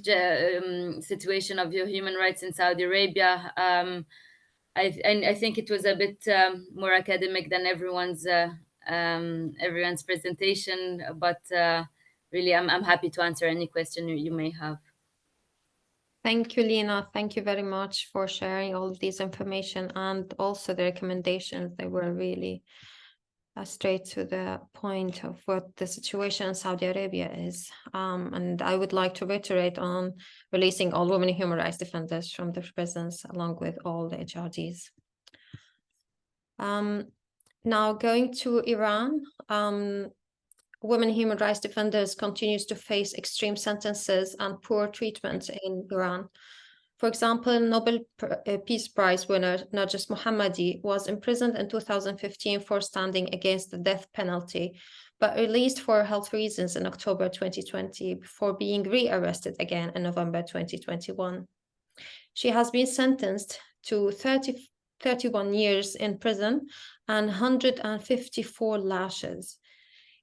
S16: situation of human rights in Saudi Arabia. I think it was a bit more academic than everyone's presentation, but really I'm happy to answer any question you may have.
S9: Thank you, Lina. Thank you very much for sharing all of this information, and also the recommendations. They were really straight to the point of what the situation in Saudi Arabia is. And I would like to reiterate on releasing all women human rights defenders from the prisons, along with all the HRDs. Now going to Iran, women human rights defenders continues to face extreme sentences and poor treatment in Iran. For example, Nobel Peace Prize winner Narges Mohammadi was imprisoned in 2015 for standing against the death penalty, but released for health reasons in October 2020 before being re-arrested again in November 2021. She has been sentenced to 31 years in prison and 154 lashes.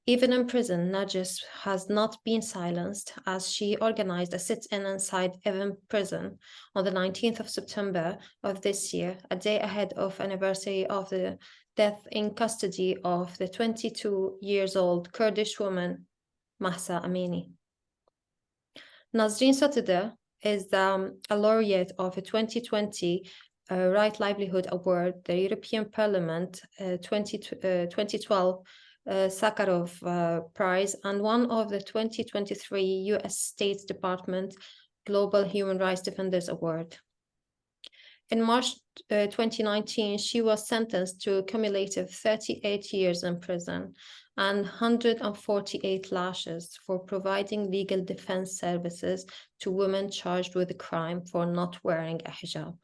S9: Even in prison, Narges has not been silenced, as she organized a sit-in inside Evin prison on the 19th of September of this year, a day ahead of anniversary of the death in custody of the 22-year-old Kurdish woman, Mahsa Amini. Nasrin Sotoudeh is a laureate of the 2020 Right Livelihood Award, the European Parliament 2012 Sakharov Prize, and one of the 2023 US State Department Global Human Rights Defenders Award. In March 2019, she was sentenced to a cumulative 38 years in prison and 148 lashes for providing legal defense services to women charged with a crime for not wearing a hijab.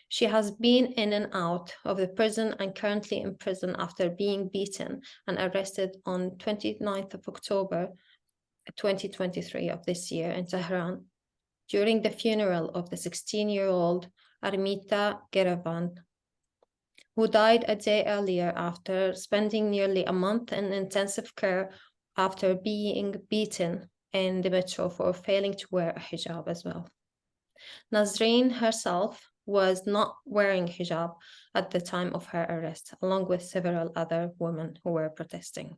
S9: She has been in and out of the prison and currently in prison after being beaten and arrested on 29th of October 2023 of this year in Tehran during the funeral of the 16-year-old Armita Geravan, who died a day earlier after spending nearly a month in intensive care after being beaten in the metro for failing to wear a hijab as well. Nazreen herself was not wearing hijab at the time of her arrest, along with several other women who were protesting.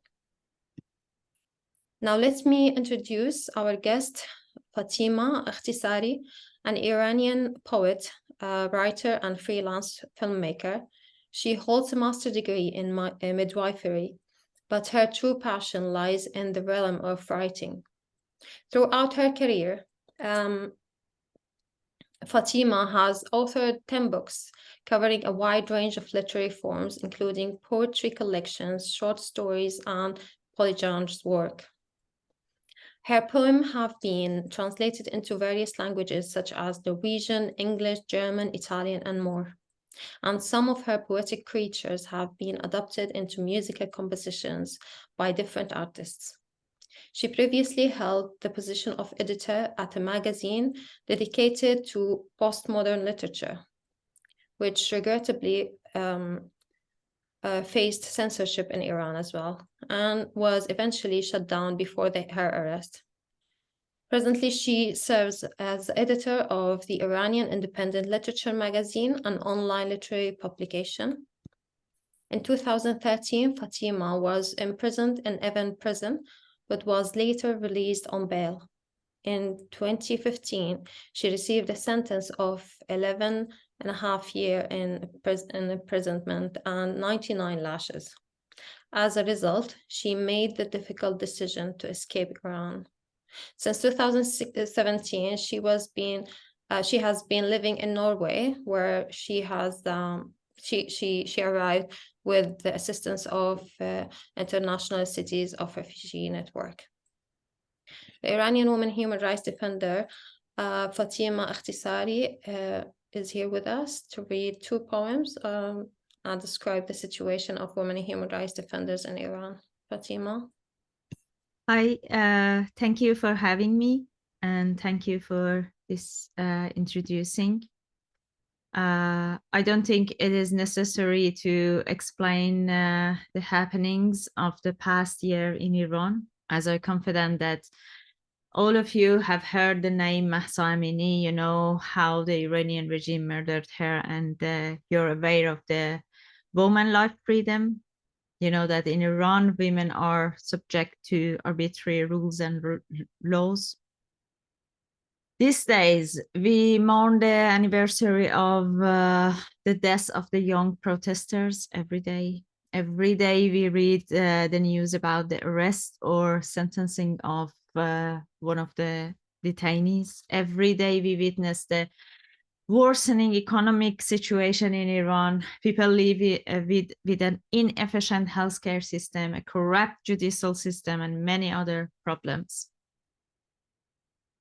S9: Now let me introduce our guest, Fatima Ikhtisari, an Iranian poet, writer, and freelance filmmaker. She holds a master's degree in midwifery, but her true passion lies in the realm of writing. Throughout her career, Fatima has authored 10 books covering a wide range of literary forms, including poetry collections, short stories, and polygenres work. Her poems have been translated into various languages such as Norwegian, English, German, Italian, and more. And some of her poetic creatures have been adapted into musical compositions by different artists. She previously held the position of editor at a magazine dedicated to postmodern literature, which regrettably faced censorship in Iran as well, and was eventually shut down before her arrest. Presently, she serves as editor of the Iranian Independent Literature magazine, an online literary publication. In 2013, Fatima was imprisoned in Evin prison, but was later released on bail. In 2015, she received a sentence of 11.5 years in imprisonment and 99 lashes. As a result, she made the difficult decision to escape Iran. Since 2017, she has been living in Norway, where she arrived with the assistance of International Cities of Refugee Network. The Iranian woman human rights defender Fatima Ikhtisari is here with us to read 2 poems and describe the situation of women human rights defenders in Iran. Fatima.
S17: Hi, thank you for having me, and thank you for this introducing. I don't think it is necessary to explain the happenings of the past year in Iran, as I'm confident that all of you have heard the name Mahsa Amini. You know how the Iranian regime murdered her, and you're aware of the woman life freedom. You know that in Iran, women are subject to arbitrary rules and laws. These days, we mourn the anniversary of the death of the young protesters every day. Every day we read the news about the arrest or sentencing of one of the detainees. Every day we witness the worsening economic situation in Iran. People live with an inefficient healthcare system, a corrupt judicial system, and many other problems.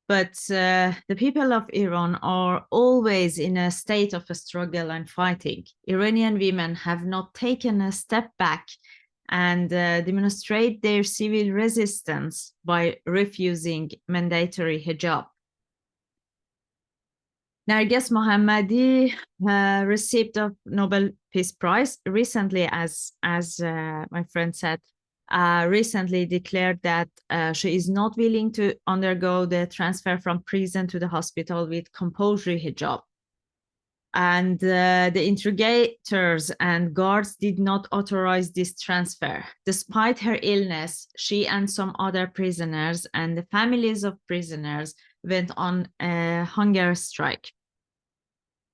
S17: But the people of Iran are always in a state of a struggle and fighting. Iranian women have not taken a step back and demonstrate their civil resistance by refusing mandatory hijab. Narges Mohammadi received a Nobel Peace Prize recently, as my friend said, recently declared that she is not willing to undergo the transfer from prison to the hospital with compulsory hijab. And the interrogators and guards did not authorize this transfer. Despite her illness, she and some other prisoners and the families of prisoners went on a hunger strike.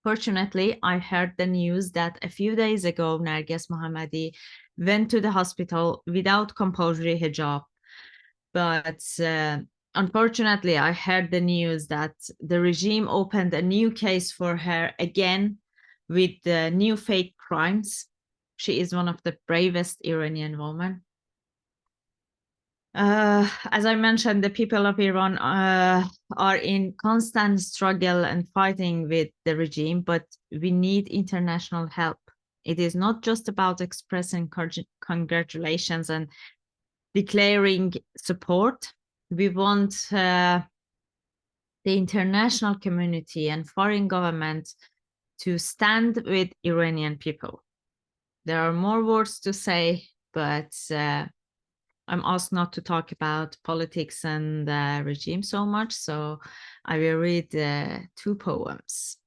S17: Fortunately, I heard the news that a few days ago, Narges Mohammadi went to the hospital without compulsory hijab. But unfortunately, I heard the news that the regime opened a new case for her again with new fake crimes. She is one of the bravest Iranian women. As I mentioned, the people of Iran are in constant struggle and fighting with the regime, but we need international help. It is not just about expressing congratulations and declaring support. We want the international community and foreign governments to stand with Iranian people. There are more words to say, but I'm asked not to talk about politics and the regime so much, so I will read 2 poems.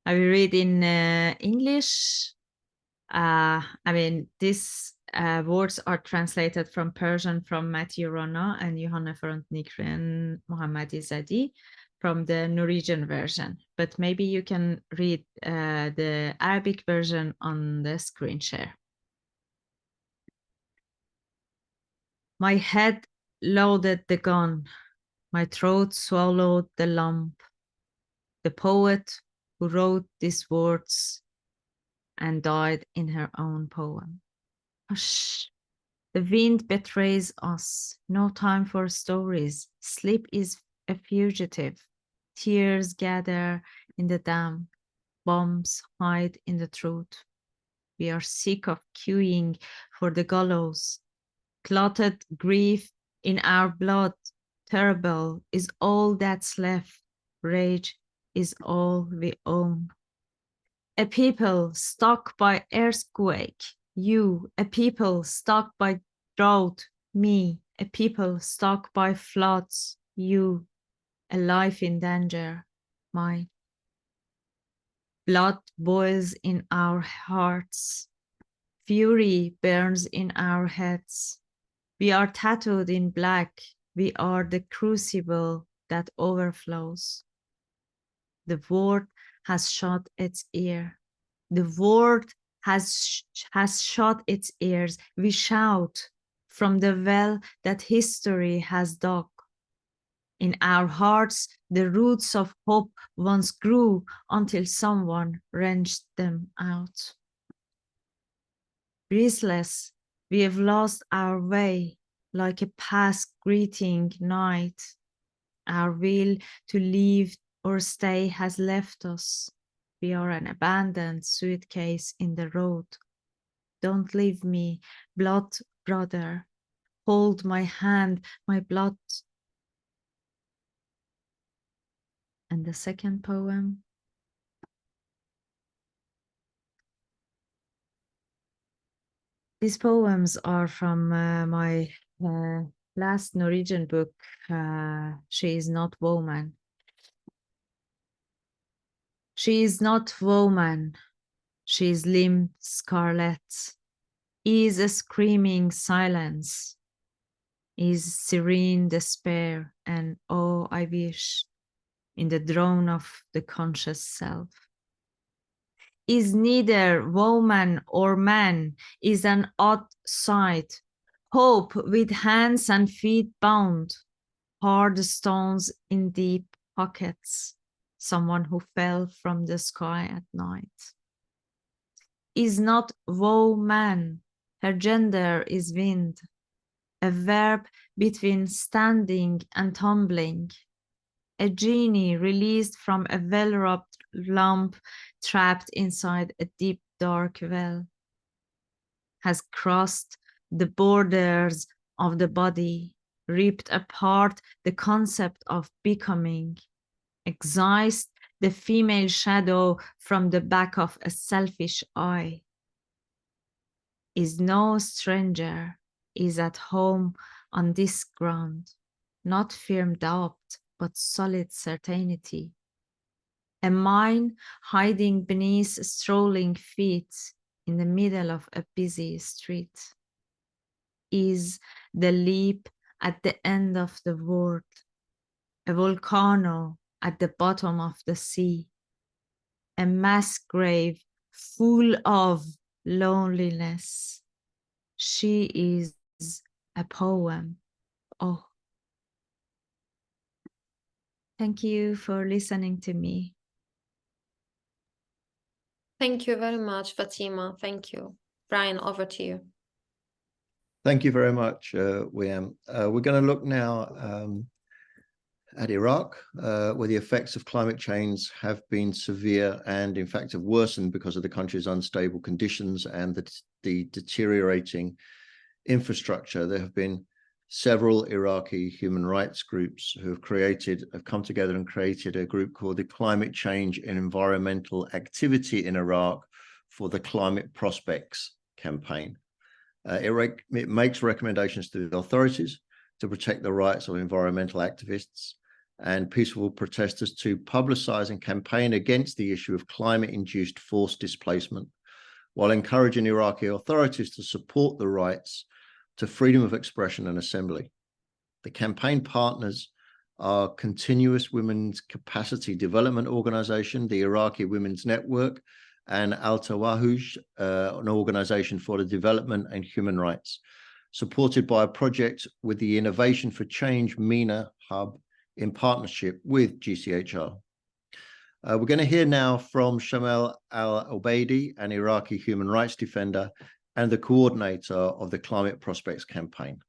S17: I will read in English. These words are translated from Persian from Matthew Rana and Johanna Front Nigren Mohammadi Zadi from the Norwegian version, but maybe you can read the Arabic version on the screen share. My head loaded the gun, my throat swallowed the lump. The poet who wrote these words and died in her own poem. Hush, the wind betrays us, no time for stories. Sleep is a fugitive. Tears gather in the damp, bombs hide in the truth. We are sick of queuing for the gallows. Clotted grief in our blood, terrible is all that's left. Rage is all we own. A people struck by earthquake, you, a people struck by drought, me, a people struck by floods, you, a life in danger, mine. Blood boils in our hearts, fury burns in our heads. We are tattooed in black, we are the crucible that overflows. The word has shut its ear. The word has shut its ears. We shout from the well that history has dug. In our hearts, the roots of hope once grew until someone wrenched them out. Breathless, we have lost our way like a past greeting night. Our will to leave or stay has left us. We are an abandoned suitcase in the road. Don't leave me, blood brother. Hold my hand, my blood. And the second poem. These poems are from my last Norwegian book, She is Not Woman. She is not woman, she is limp scarlet, is a screaming silence, is serene despair, and oh, I wish, in the drone of the conscious self. Is neither woman or man, is an odd sight, hope with hands and feet bound, hard stones in deep pockets, someone who fell from the sky at night. Is not woman, her gender is wind, a verb between standing and tumbling, a genie released from a well-rubbed lamp trapped inside a deep dark well, has crossed the borders of the body, ripped apart the concept of becoming, excised the female shadow from the back of a selfish eye, is no stranger, is at home on this ground, not firm doubt, but solid certainty. A mind hiding beneath strolling feet in the middle of a busy street. Is the leap at the end of the world, a volcano at the bottom of the sea, a mass grave full of loneliness. She is a poem. Oh, thank you for listening to me.
S9: Thank you very much, Fatima. Thank you. Brian, over to you.
S2: Thank you very much, Wiam. We're going to look now at Iraq, where the effects of climate change have been severe and, in fact, have worsened because of the country's unstable conditions and the deteriorating infrastructure. There have been several Iraqi human rights groups who have come together and created a group called the Climate Change and Environmental Activity in Iraq for the Climate Prospects campaign. It makes recommendations to the authorities to protect the rights of environmental activists and peaceful protesters, to publicize and campaign against the issue of climate-induced forced displacement, while encouraging Iraqi authorities to support the rights to freedom of expression and assembly. The campaign partners are Continuous Women's Capacity Development Organization, the Iraqi Women's Network, and Al-Tawahuj, an organization for the development and human rights, supported by a project with the Innovation for Change MENA Hub in partnership with GCHR. We're going to hear now from Shamel Al-Obaidi, an Iraqi human rights defender and the coordinator of the Climate Prospects campaign.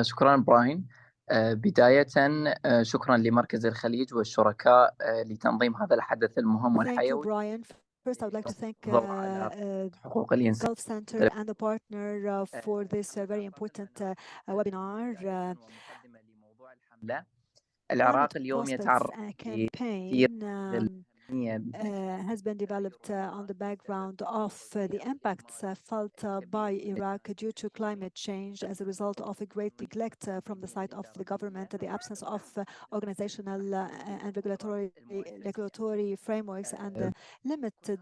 S18: شكرا براين. بداية شكرا لمركز الخليج والشركاء لتنظيم هذا الحدث المهم والحيوي.
S5: Thank you, Brian. First, I would like to thank
S18: حقوق الإنسان.
S5: Gulf Center and the partner for this very important webinar.
S18: العراق اليوم يتعرض
S5: has been developed on the background of the impacts felt by Iraq due to climate change as a result of a great neglect from the side of the government, the absence of organizational and regulatory frameworks, and limited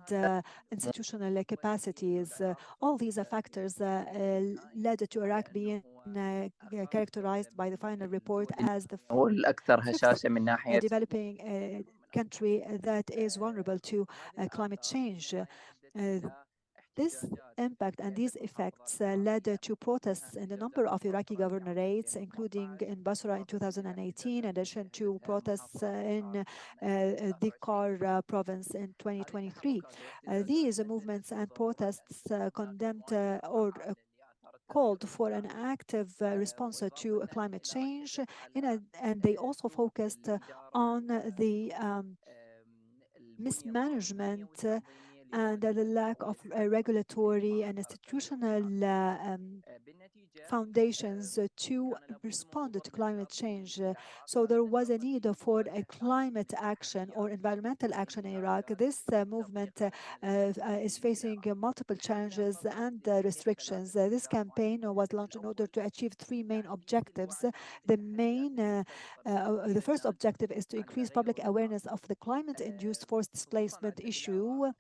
S5: institutional capacities. All these factors led to Iraq being characterized by the final report as the developing country that is vulnerable to climate change. This impact and these effects led to protests in a number of Iraqi governorates, including in Basra in 2018, in addition to protests in Dhikar province in 2023. These movements and protests condemned or called for an active response to climate change, and they also focused on the mismanagement and the lack of regulatory and institutional foundations to respond to climate change. So there was a need for a climate action or environmental action in Iraq. This movement is facing multiple challenges and restrictions. This campaign was launched in order to achieve three main objectives. The first objective is to increase public awareness of the climate-induced forced displacement issue,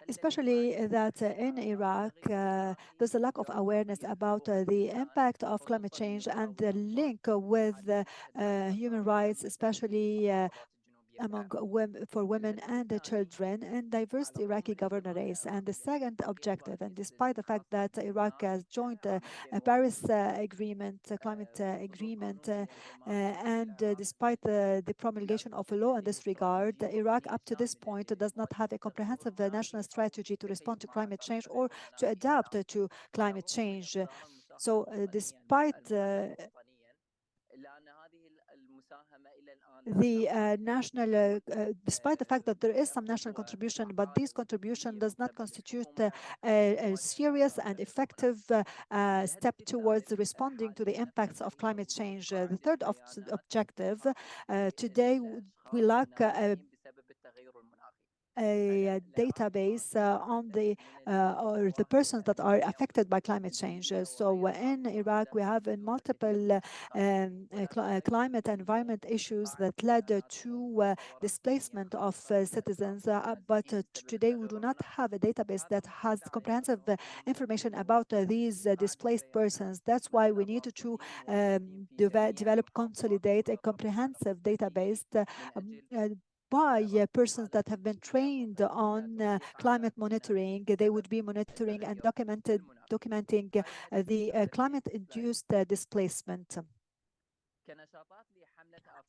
S5: especially that in Iraq, there's a lack of awareness about the impact of climate change and the link with human rights, especially for women and children in diverse Iraqi governorates. And the second objective, and despite the fact that Iraq has joined the Paris Agreement, climate agreement, and despite the promulgation of a law in this regard, Iraq up to this point does not have a comprehensive national strategy to respond to climate change or to adapt to climate change. So despite despite the fact that there is some national contribution, but this contribution does not constitute a serious and effective step towards responding to the impacts of climate change. The third objective, today we lack a database on the or the persons that are affected by climate change. So in Iraq, we have multiple climate and environment issues that led to displacement of citizens. But today, we do not have a database that has comprehensive information about these displaced persons. That's why we need to develop, consolidate a comprehensive database by persons that have been trained on climate monitoring. They would be monitoring and documenting the climate-induced displacement.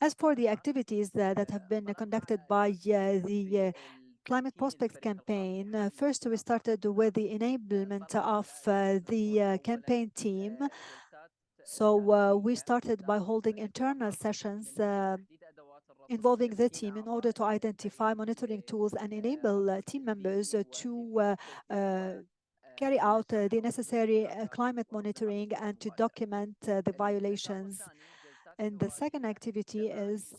S5: As for the activities that have been conducted by the Climate Prospects campaign, first we started with the enablement of the campaign team. So we started by holding internal sessions involving the team in order to identify monitoring tools and enable team members to carry out the necessary climate monitoring and to document the violations. And the second activity is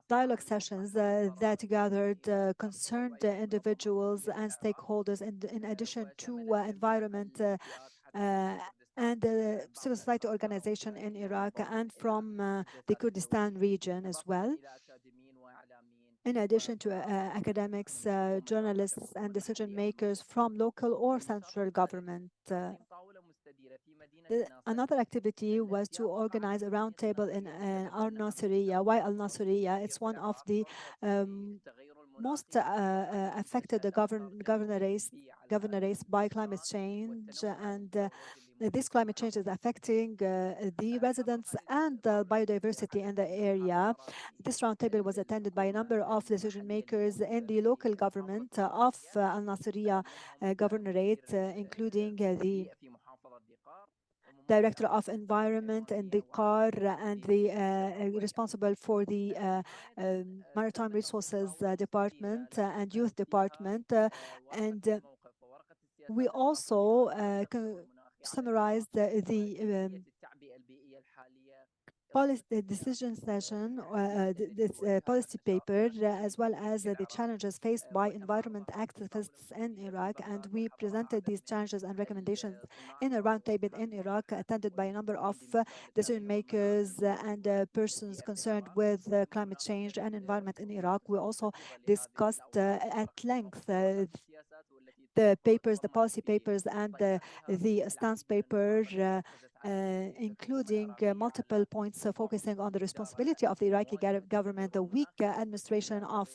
S5: dialogue sessions that gathered concerned individuals and stakeholders in addition to environment and civil society organization in Iraq and from the Kurdistan region as well, in addition to academics, journalists, and decision makers from local or central government. Another activity was to organize a roundtable in Al-Nasiriyah. Why Al-Nasiriyah? It's one of the most affected governorates by climate change, and this climate change is affecting the residents and the biodiversity in the area. This roundtable was attended by a number of decision makers in the local government of Al-Nasiriyah governorate, including the Director of Environment in the CAR and the responsible for the Maritime Resources Department and Youth Department. And we also summarized the policy decision session, this policy paper, as well as the challenges faced by environment activists in Iraq. And we presented these challenges and recommendations in a roundtable in Iraq, attended by a number of decision makers and persons concerned with climate change and environment in Iraq. We also discussed at length the papers, the policy papers, and the stance paper, including multiple points focusing on the responsibility of the Iraqi government, the weak administration of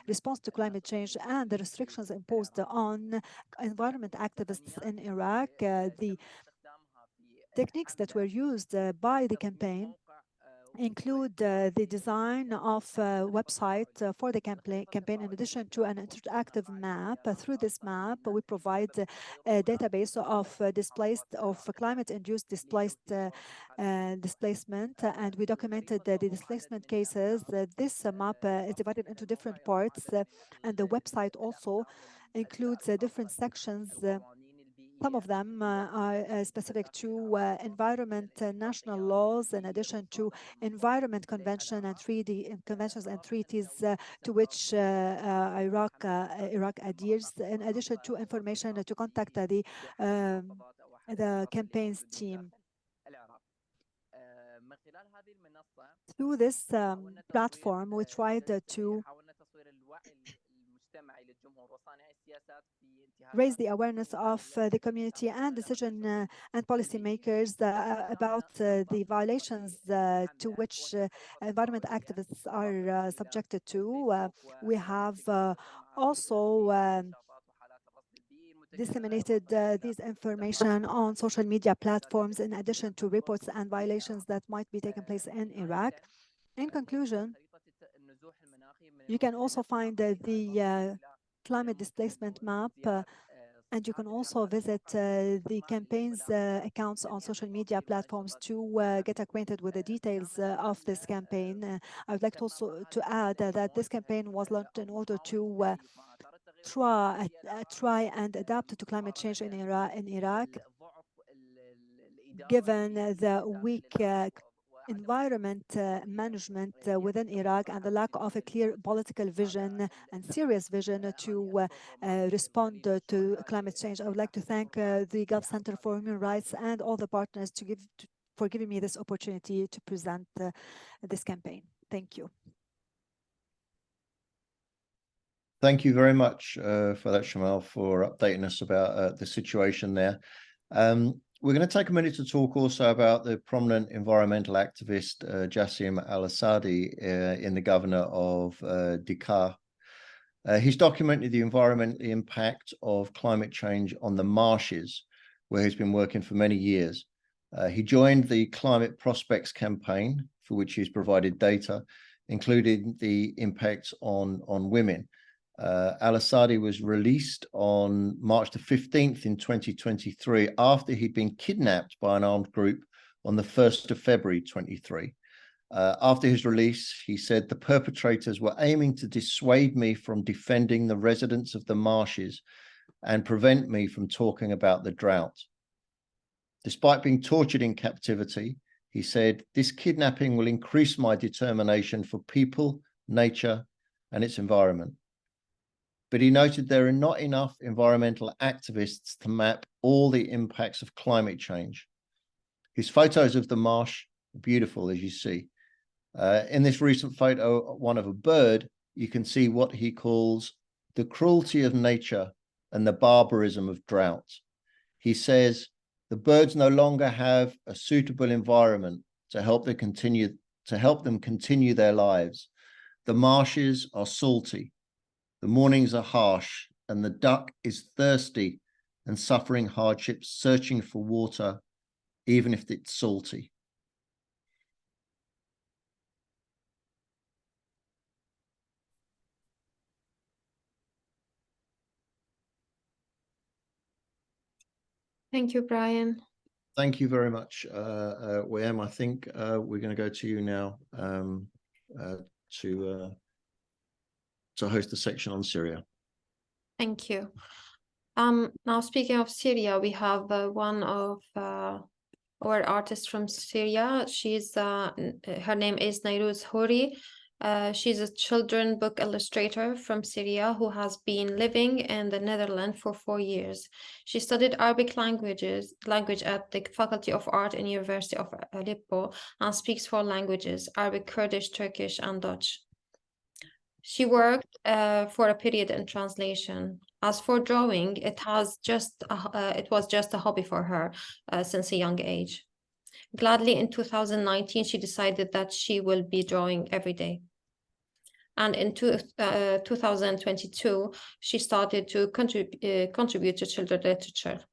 S5: response to climate change, and the restrictions imposed on environment activists in Iraq. The techniques that were used by the campaign include the design of a website for the campaign in addition to an interactive map. Through this map, we provide a database of climate-induced displacement, and we documented the displacement cases. This map is divided into different parts, and the website also includes different sections. Some of them are specific to environment national laws, in addition to environment convention and conventions and treaties to which Iraq adheres, in addition to information to contact the campaign's team. Through this platform, we tried to raise the awareness of the community and decision and policymakers about the violations to which environment activists are subjected to. We have also disseminated this information on social media platforms in addition to reports and violations that might be taking place in Iraq. In conclusion, you can also find the climate displacement map, and you can also visit the campaign's accounts on social media platforms to get acquainted with the details of this campaign. I would like also to add that this campaign was launched in order to try and adapt to climate change in Iraq, given the weak environment management within Iraq and the lack of a clear political vision and serious vision to respond to climate change. I would like to thank the Gulf Center for Human Rights and all the partners for giving me this opportunity to present this campaign. Thank you.
S2: Thank you very much for that, Shamal, for updating us about the situation there. We're going to take a minute to talk also about the prominent environmental activist Jassim Al-Assadi in the governor of Dakar. He's documented the environmental impact of climate change on the marshes, where he's been working for many years. He joined the Climate Prospects campaign, for which he's provided data, including the impacts on women. Al-Assadi was released on March the 15th in 2023 after he'd been kidnapped by an armed group on the 1st of February 23. After his release, he said the perpetrators were aiming to dissuade me from defending the residents of the marshes and prevent me from talking about the drought. Despite being tortured in captivity, he said, this kidnapping will increase my determination for people, nature, and its environment. But he noted there are not enough environmental activists to map all the impacts of climate change. His photos of the marsh are beautiful, as you see. In this recent photo, one of a bird, you can see what he calls the cruelty of nature and the barbarism of drought. He says, the birds no longer have a suitable environment to help them continue their lives. The marshes are salty. The mornings are harsh, and the duck is thirsty and suffering hardships, searching for water, even if it's salty.
S9: Thank you, Brian.
S2: Thank you very much, Wayam. I think we're going to go to you now to host the section on Syria.
S9: Thank you. Now, speaking of Syria, we have one of our artists from Syria. Her name is Nairouz Houri. She's a children book illustrator from Syria who has been living in the Netherlands for 4 years. She studied Arabic language at the Faculty of Art in University of Aleppo and speaks 4 languages: Arabic, Kurdish, Turkish, and Dutch. She worked for a period in translation. As for drawing, it was just a hobby for her since a young age. Gladly, in 2019, she decided that she will be drawing every day. And in 2022, she started to contribute to children's literature.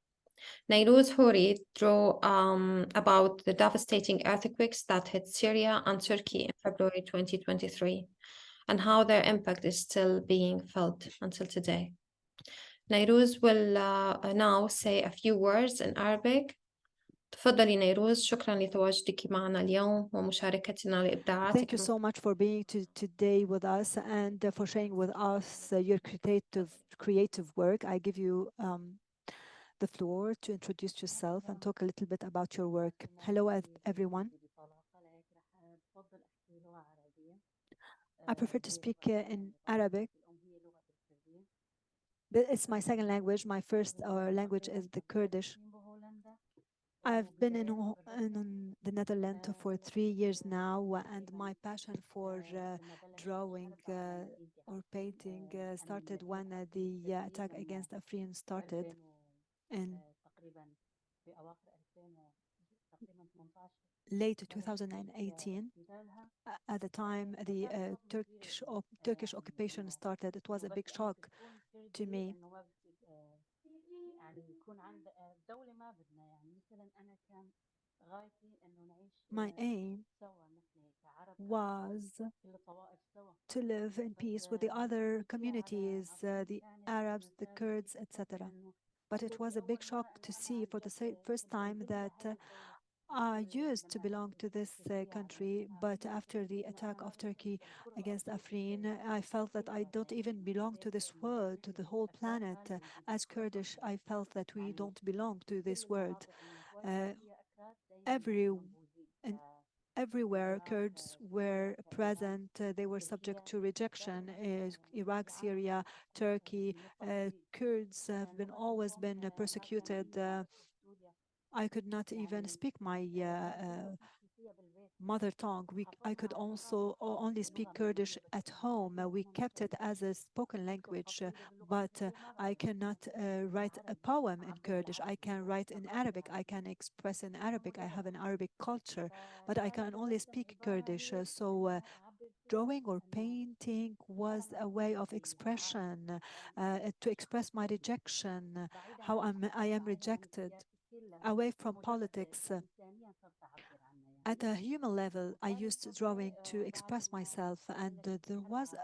S9: Nairouz Houri drew about the devastating earthquakes that hit Syria and Turkey in February 2023, and how their impact is still being felt until today. Nairouz will now say a few words in Arabic. تفضلي نيروز، شكرا لتواجدك معنا اليوم ومشاركتنا لإبداعاتك.
S5: Thank you so much for being today with us and for sharing with us your creative work. I give you the floor to introduce yourself and talk a little bit about your work. Hello, everyone. I prefer to speak in Arabic. It's my second language. My first language is the Kurdish. I've been in the Netherlands for 3 years now, and my passion for drawing or painting started when the attack against Afrin started in late 2018. At the time the Turkish occupation started, it was a big shock to me. My aim was to live in peace with the other communities, the Arabs, the Kurds, etc. But it was a big shock to see for the first time that I used to belong to this country, but after the attack of Turkey against Afrin, I felt that I don't even belong to this world, to the whole planet. As Kurdish, I felt that we don't belong to this world. everywhere Kurds were present, they were subject to rejection. Iraq, Syria, Turkey, Kurds have always been persecuted. I could not even speak my mother tongue. I could also only speak Kurdish at home. We kept it as a spoken language, but I cannot write a poem in Kurdish. I can write in Arabic. I can express in Arabic. I have an Arabic culture, but I can only speak Kurdish. So drawing or painting was a way of expression, to express my rejection, how I am rejected, away from politics. At a human level, I used drawing to express myself, and there was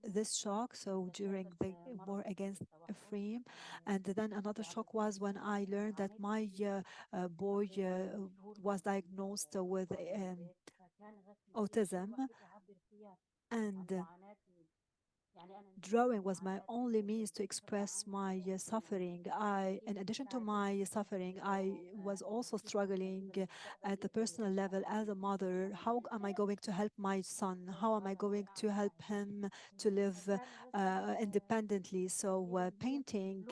S5: this shock. So during the war against Ephraim, and then another shock was when I learned that my boy was diagnosed with autism, and drawing was my only means to express my suffering. In addition to my suffering, I was also struggling at the personal level as a mother. How am I going to help my son? How am I going to help him to live independently? So painting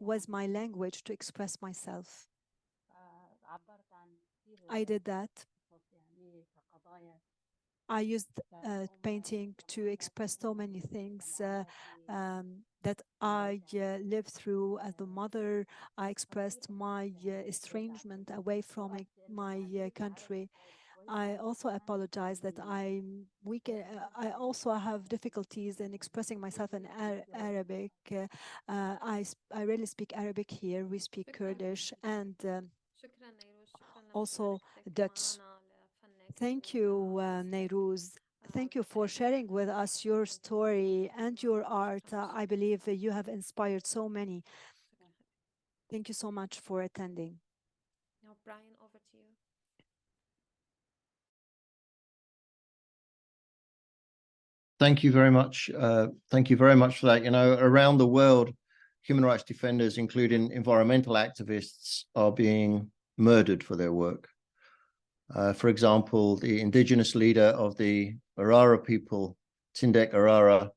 S5: was my language to express myself. I did that. I used painting to express so many things that I lived through as a mother. I expressed my estrangement away from my country. I also apologize that I'm weak. I also have difficulties in expressing myself in Arabic. I rarely speak Arabic here. We speak Kurdish and also Dutch. Thank you, Nairouz. Thank you for sharing with us your story and your art. I believe you have inspired so many. Thank you so much for attending.
S9: Now, Brian, over to you.
S2: Thank you very much. Thank you very much for that. You know, around the world, human rights defenders, including environmental activists, are being murdered for their work. For example, the indigenous leader of the Arara people, Tindek Arara,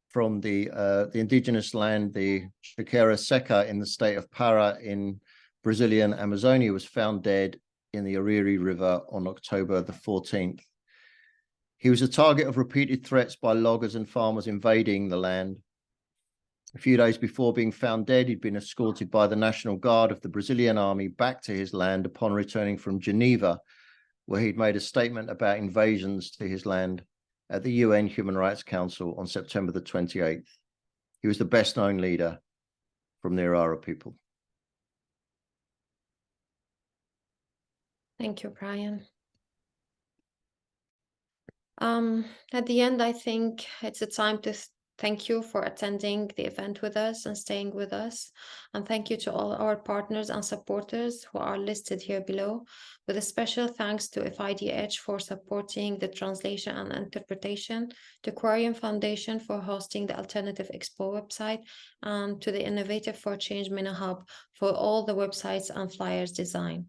S2: from the indigenous land, the Chiquera Seca in the state of Para in Brazilian Amazonia, was found dead in the Ariri River on October the 14th. He was a target of repeated threats by loggers and farmers invading the land. A few days before being found dead, he'd been escorted by the National Guard of the Brazilian army back to his land upon returning from Geneva, where he'd made a statement about invasions to his land at the UN Human Rights Council on September the 28th. He was the best known leader from the Arara people.
S9: Thank you, Brian. At the end, I think it's a time to thank you for attending the event with us and staying with us. And thank you to all our partners and supporters who are listed here below, with a special thanks to FIDH for supporting the translation and interpretation, to Aquarium Foundation for hosting the Alternative Expo website, and to the Innovative for Change MENA Hub for all the websites and flyers design.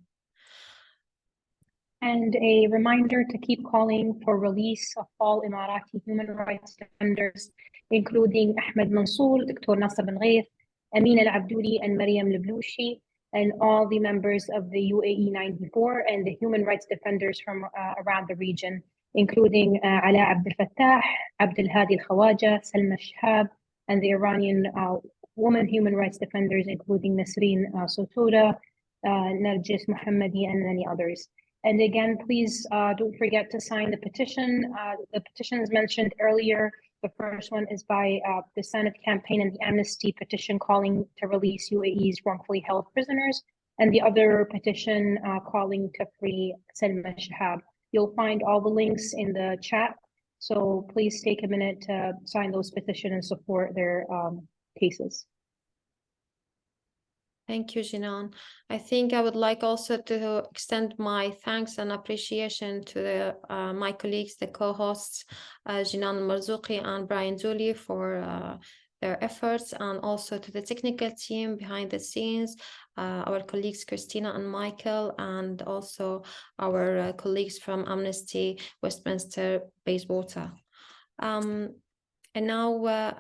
S1: And a reminder to keep calling for release of all Emirati human rights defenders, including Ahmed Mansour, Dr. Nasser Ben Ghaith, Amin Al-Abdouli, and Mariam Leblouchi, and all the members of the UAE 94 and the human rights defenders from around the region, including Ala Abdel Fattah, Abdel Hadi Al-Khawaja, Salma Shahab, and the Iranian women human rights defenders, including Nasreen Sotoudeh, Narjis Mohammadi, and many others. And again, please don't forget to sign the petition. The petition is mentioned earlier. The first one is by the Senate campaign and the amnesty petition calling to release UAE's wrongfully held prisoners, and the other petition calling to free Salma Shahab. You'll find all the links in the chat. So please take a minute to sign those petitions and support their cases.
S9: Thank you, Jinan. I think I would like also to extend my thanks and appreciation to my colleagues, the co-hosts, Jinan Marzouki and Brian Dooley, for their efforts, and also to the technical team behind the scenes, our colleagues Christina and Michael, and also our colleagues from Amnesty Westminster Bayswater. And now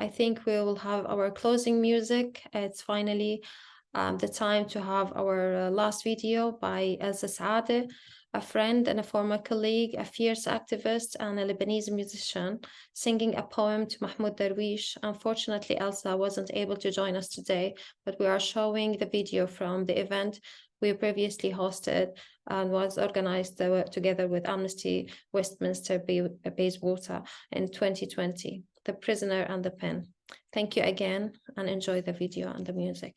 S9: I think we will have our closing music. It's finally the time to have our last video by Elsa Saade, a friend and a former colleague, a fierce activist and a Lebanese musician, singing a poem to Mahmoud Darwish. Unfortunately, Elsa wasn't able to join us today, but we are showing the video from the event we previously hosted and was organized together with Amnesty Westminster Bayswater in 2020, The Prisoner and the Pen. Thank you again and enjoy the video and the music.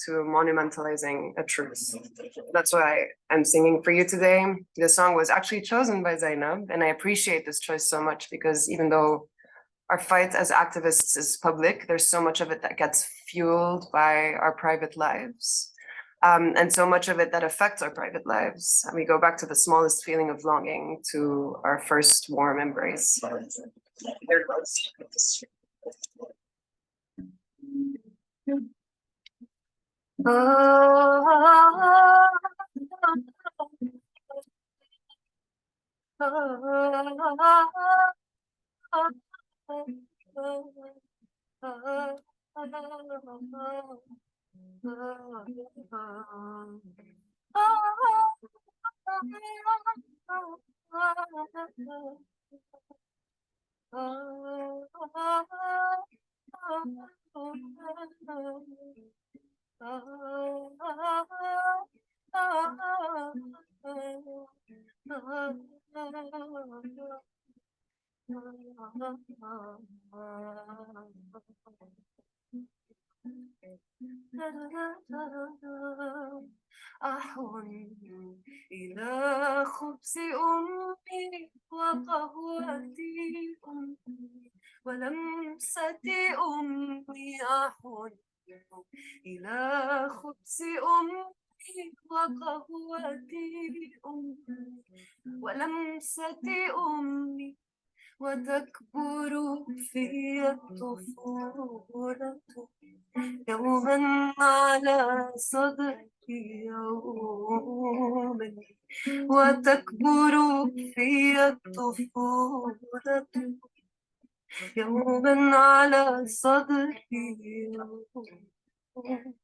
S19: To monumentalizing a truth. That's why I'm singing for you today. The song was actually chosen by Zainab, and I appreciate this choice so much because even though our fight as activists is public, there's so much of it that gets fueled by our private lives, and so much of it that affects our private lives. And we go back to the smallest feeling of longing, to our first warm embrace. There it goes. إلى خبز أمي وقهوتي أمي ولمسة أمي أحن إلى خبز أمي وقهوتي أمي ولمسة أمي وتكبر في الطفولة يوما على صدري يوما وتكبر في الطفولة يوما على صدري يوما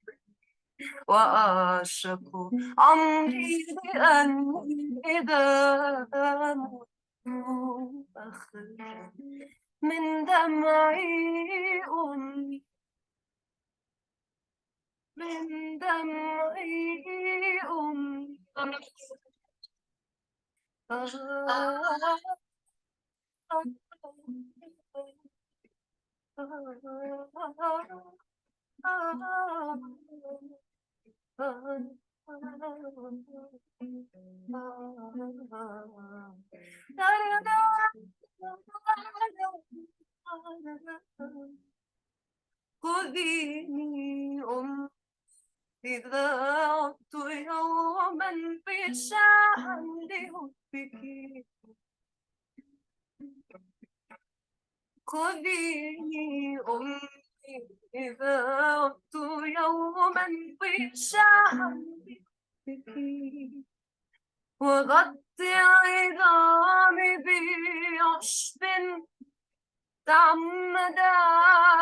S19: وأعشق عمري لأني إذا مت أخرج من دمعي أمي من دمعي أمي خذيني أمي إذا عدت يوما بشاعا لحبك خذيني أمي إذا عدت يوما بشاعا لحبك وغطي عظامي بعشب تعمد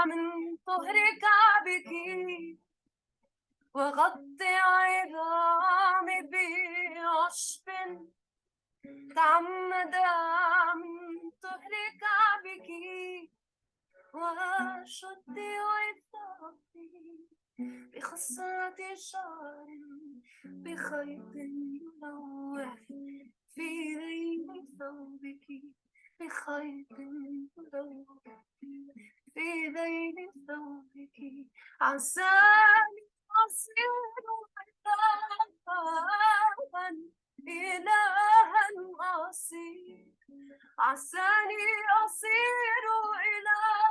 S19: من طهر كعبك وغطي عظامي بعشب تعمد من طهر كعبك وشدي عظامي بخصرة شعر بخيط ملوح في ليل ثوبك بخيط ملوح في ليل ثوبك عساني أصير إلها أصير عساني أصير إلها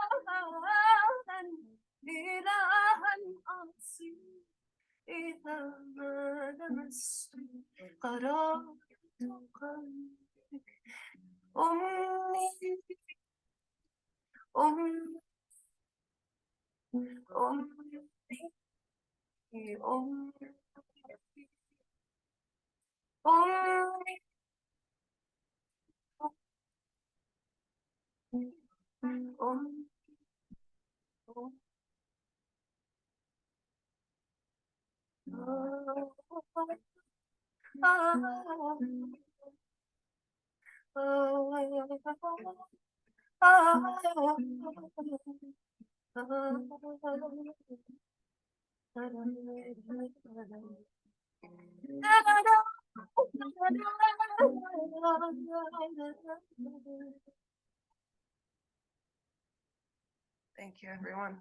S19: أصير إذا ما لمست Thank you, everyone.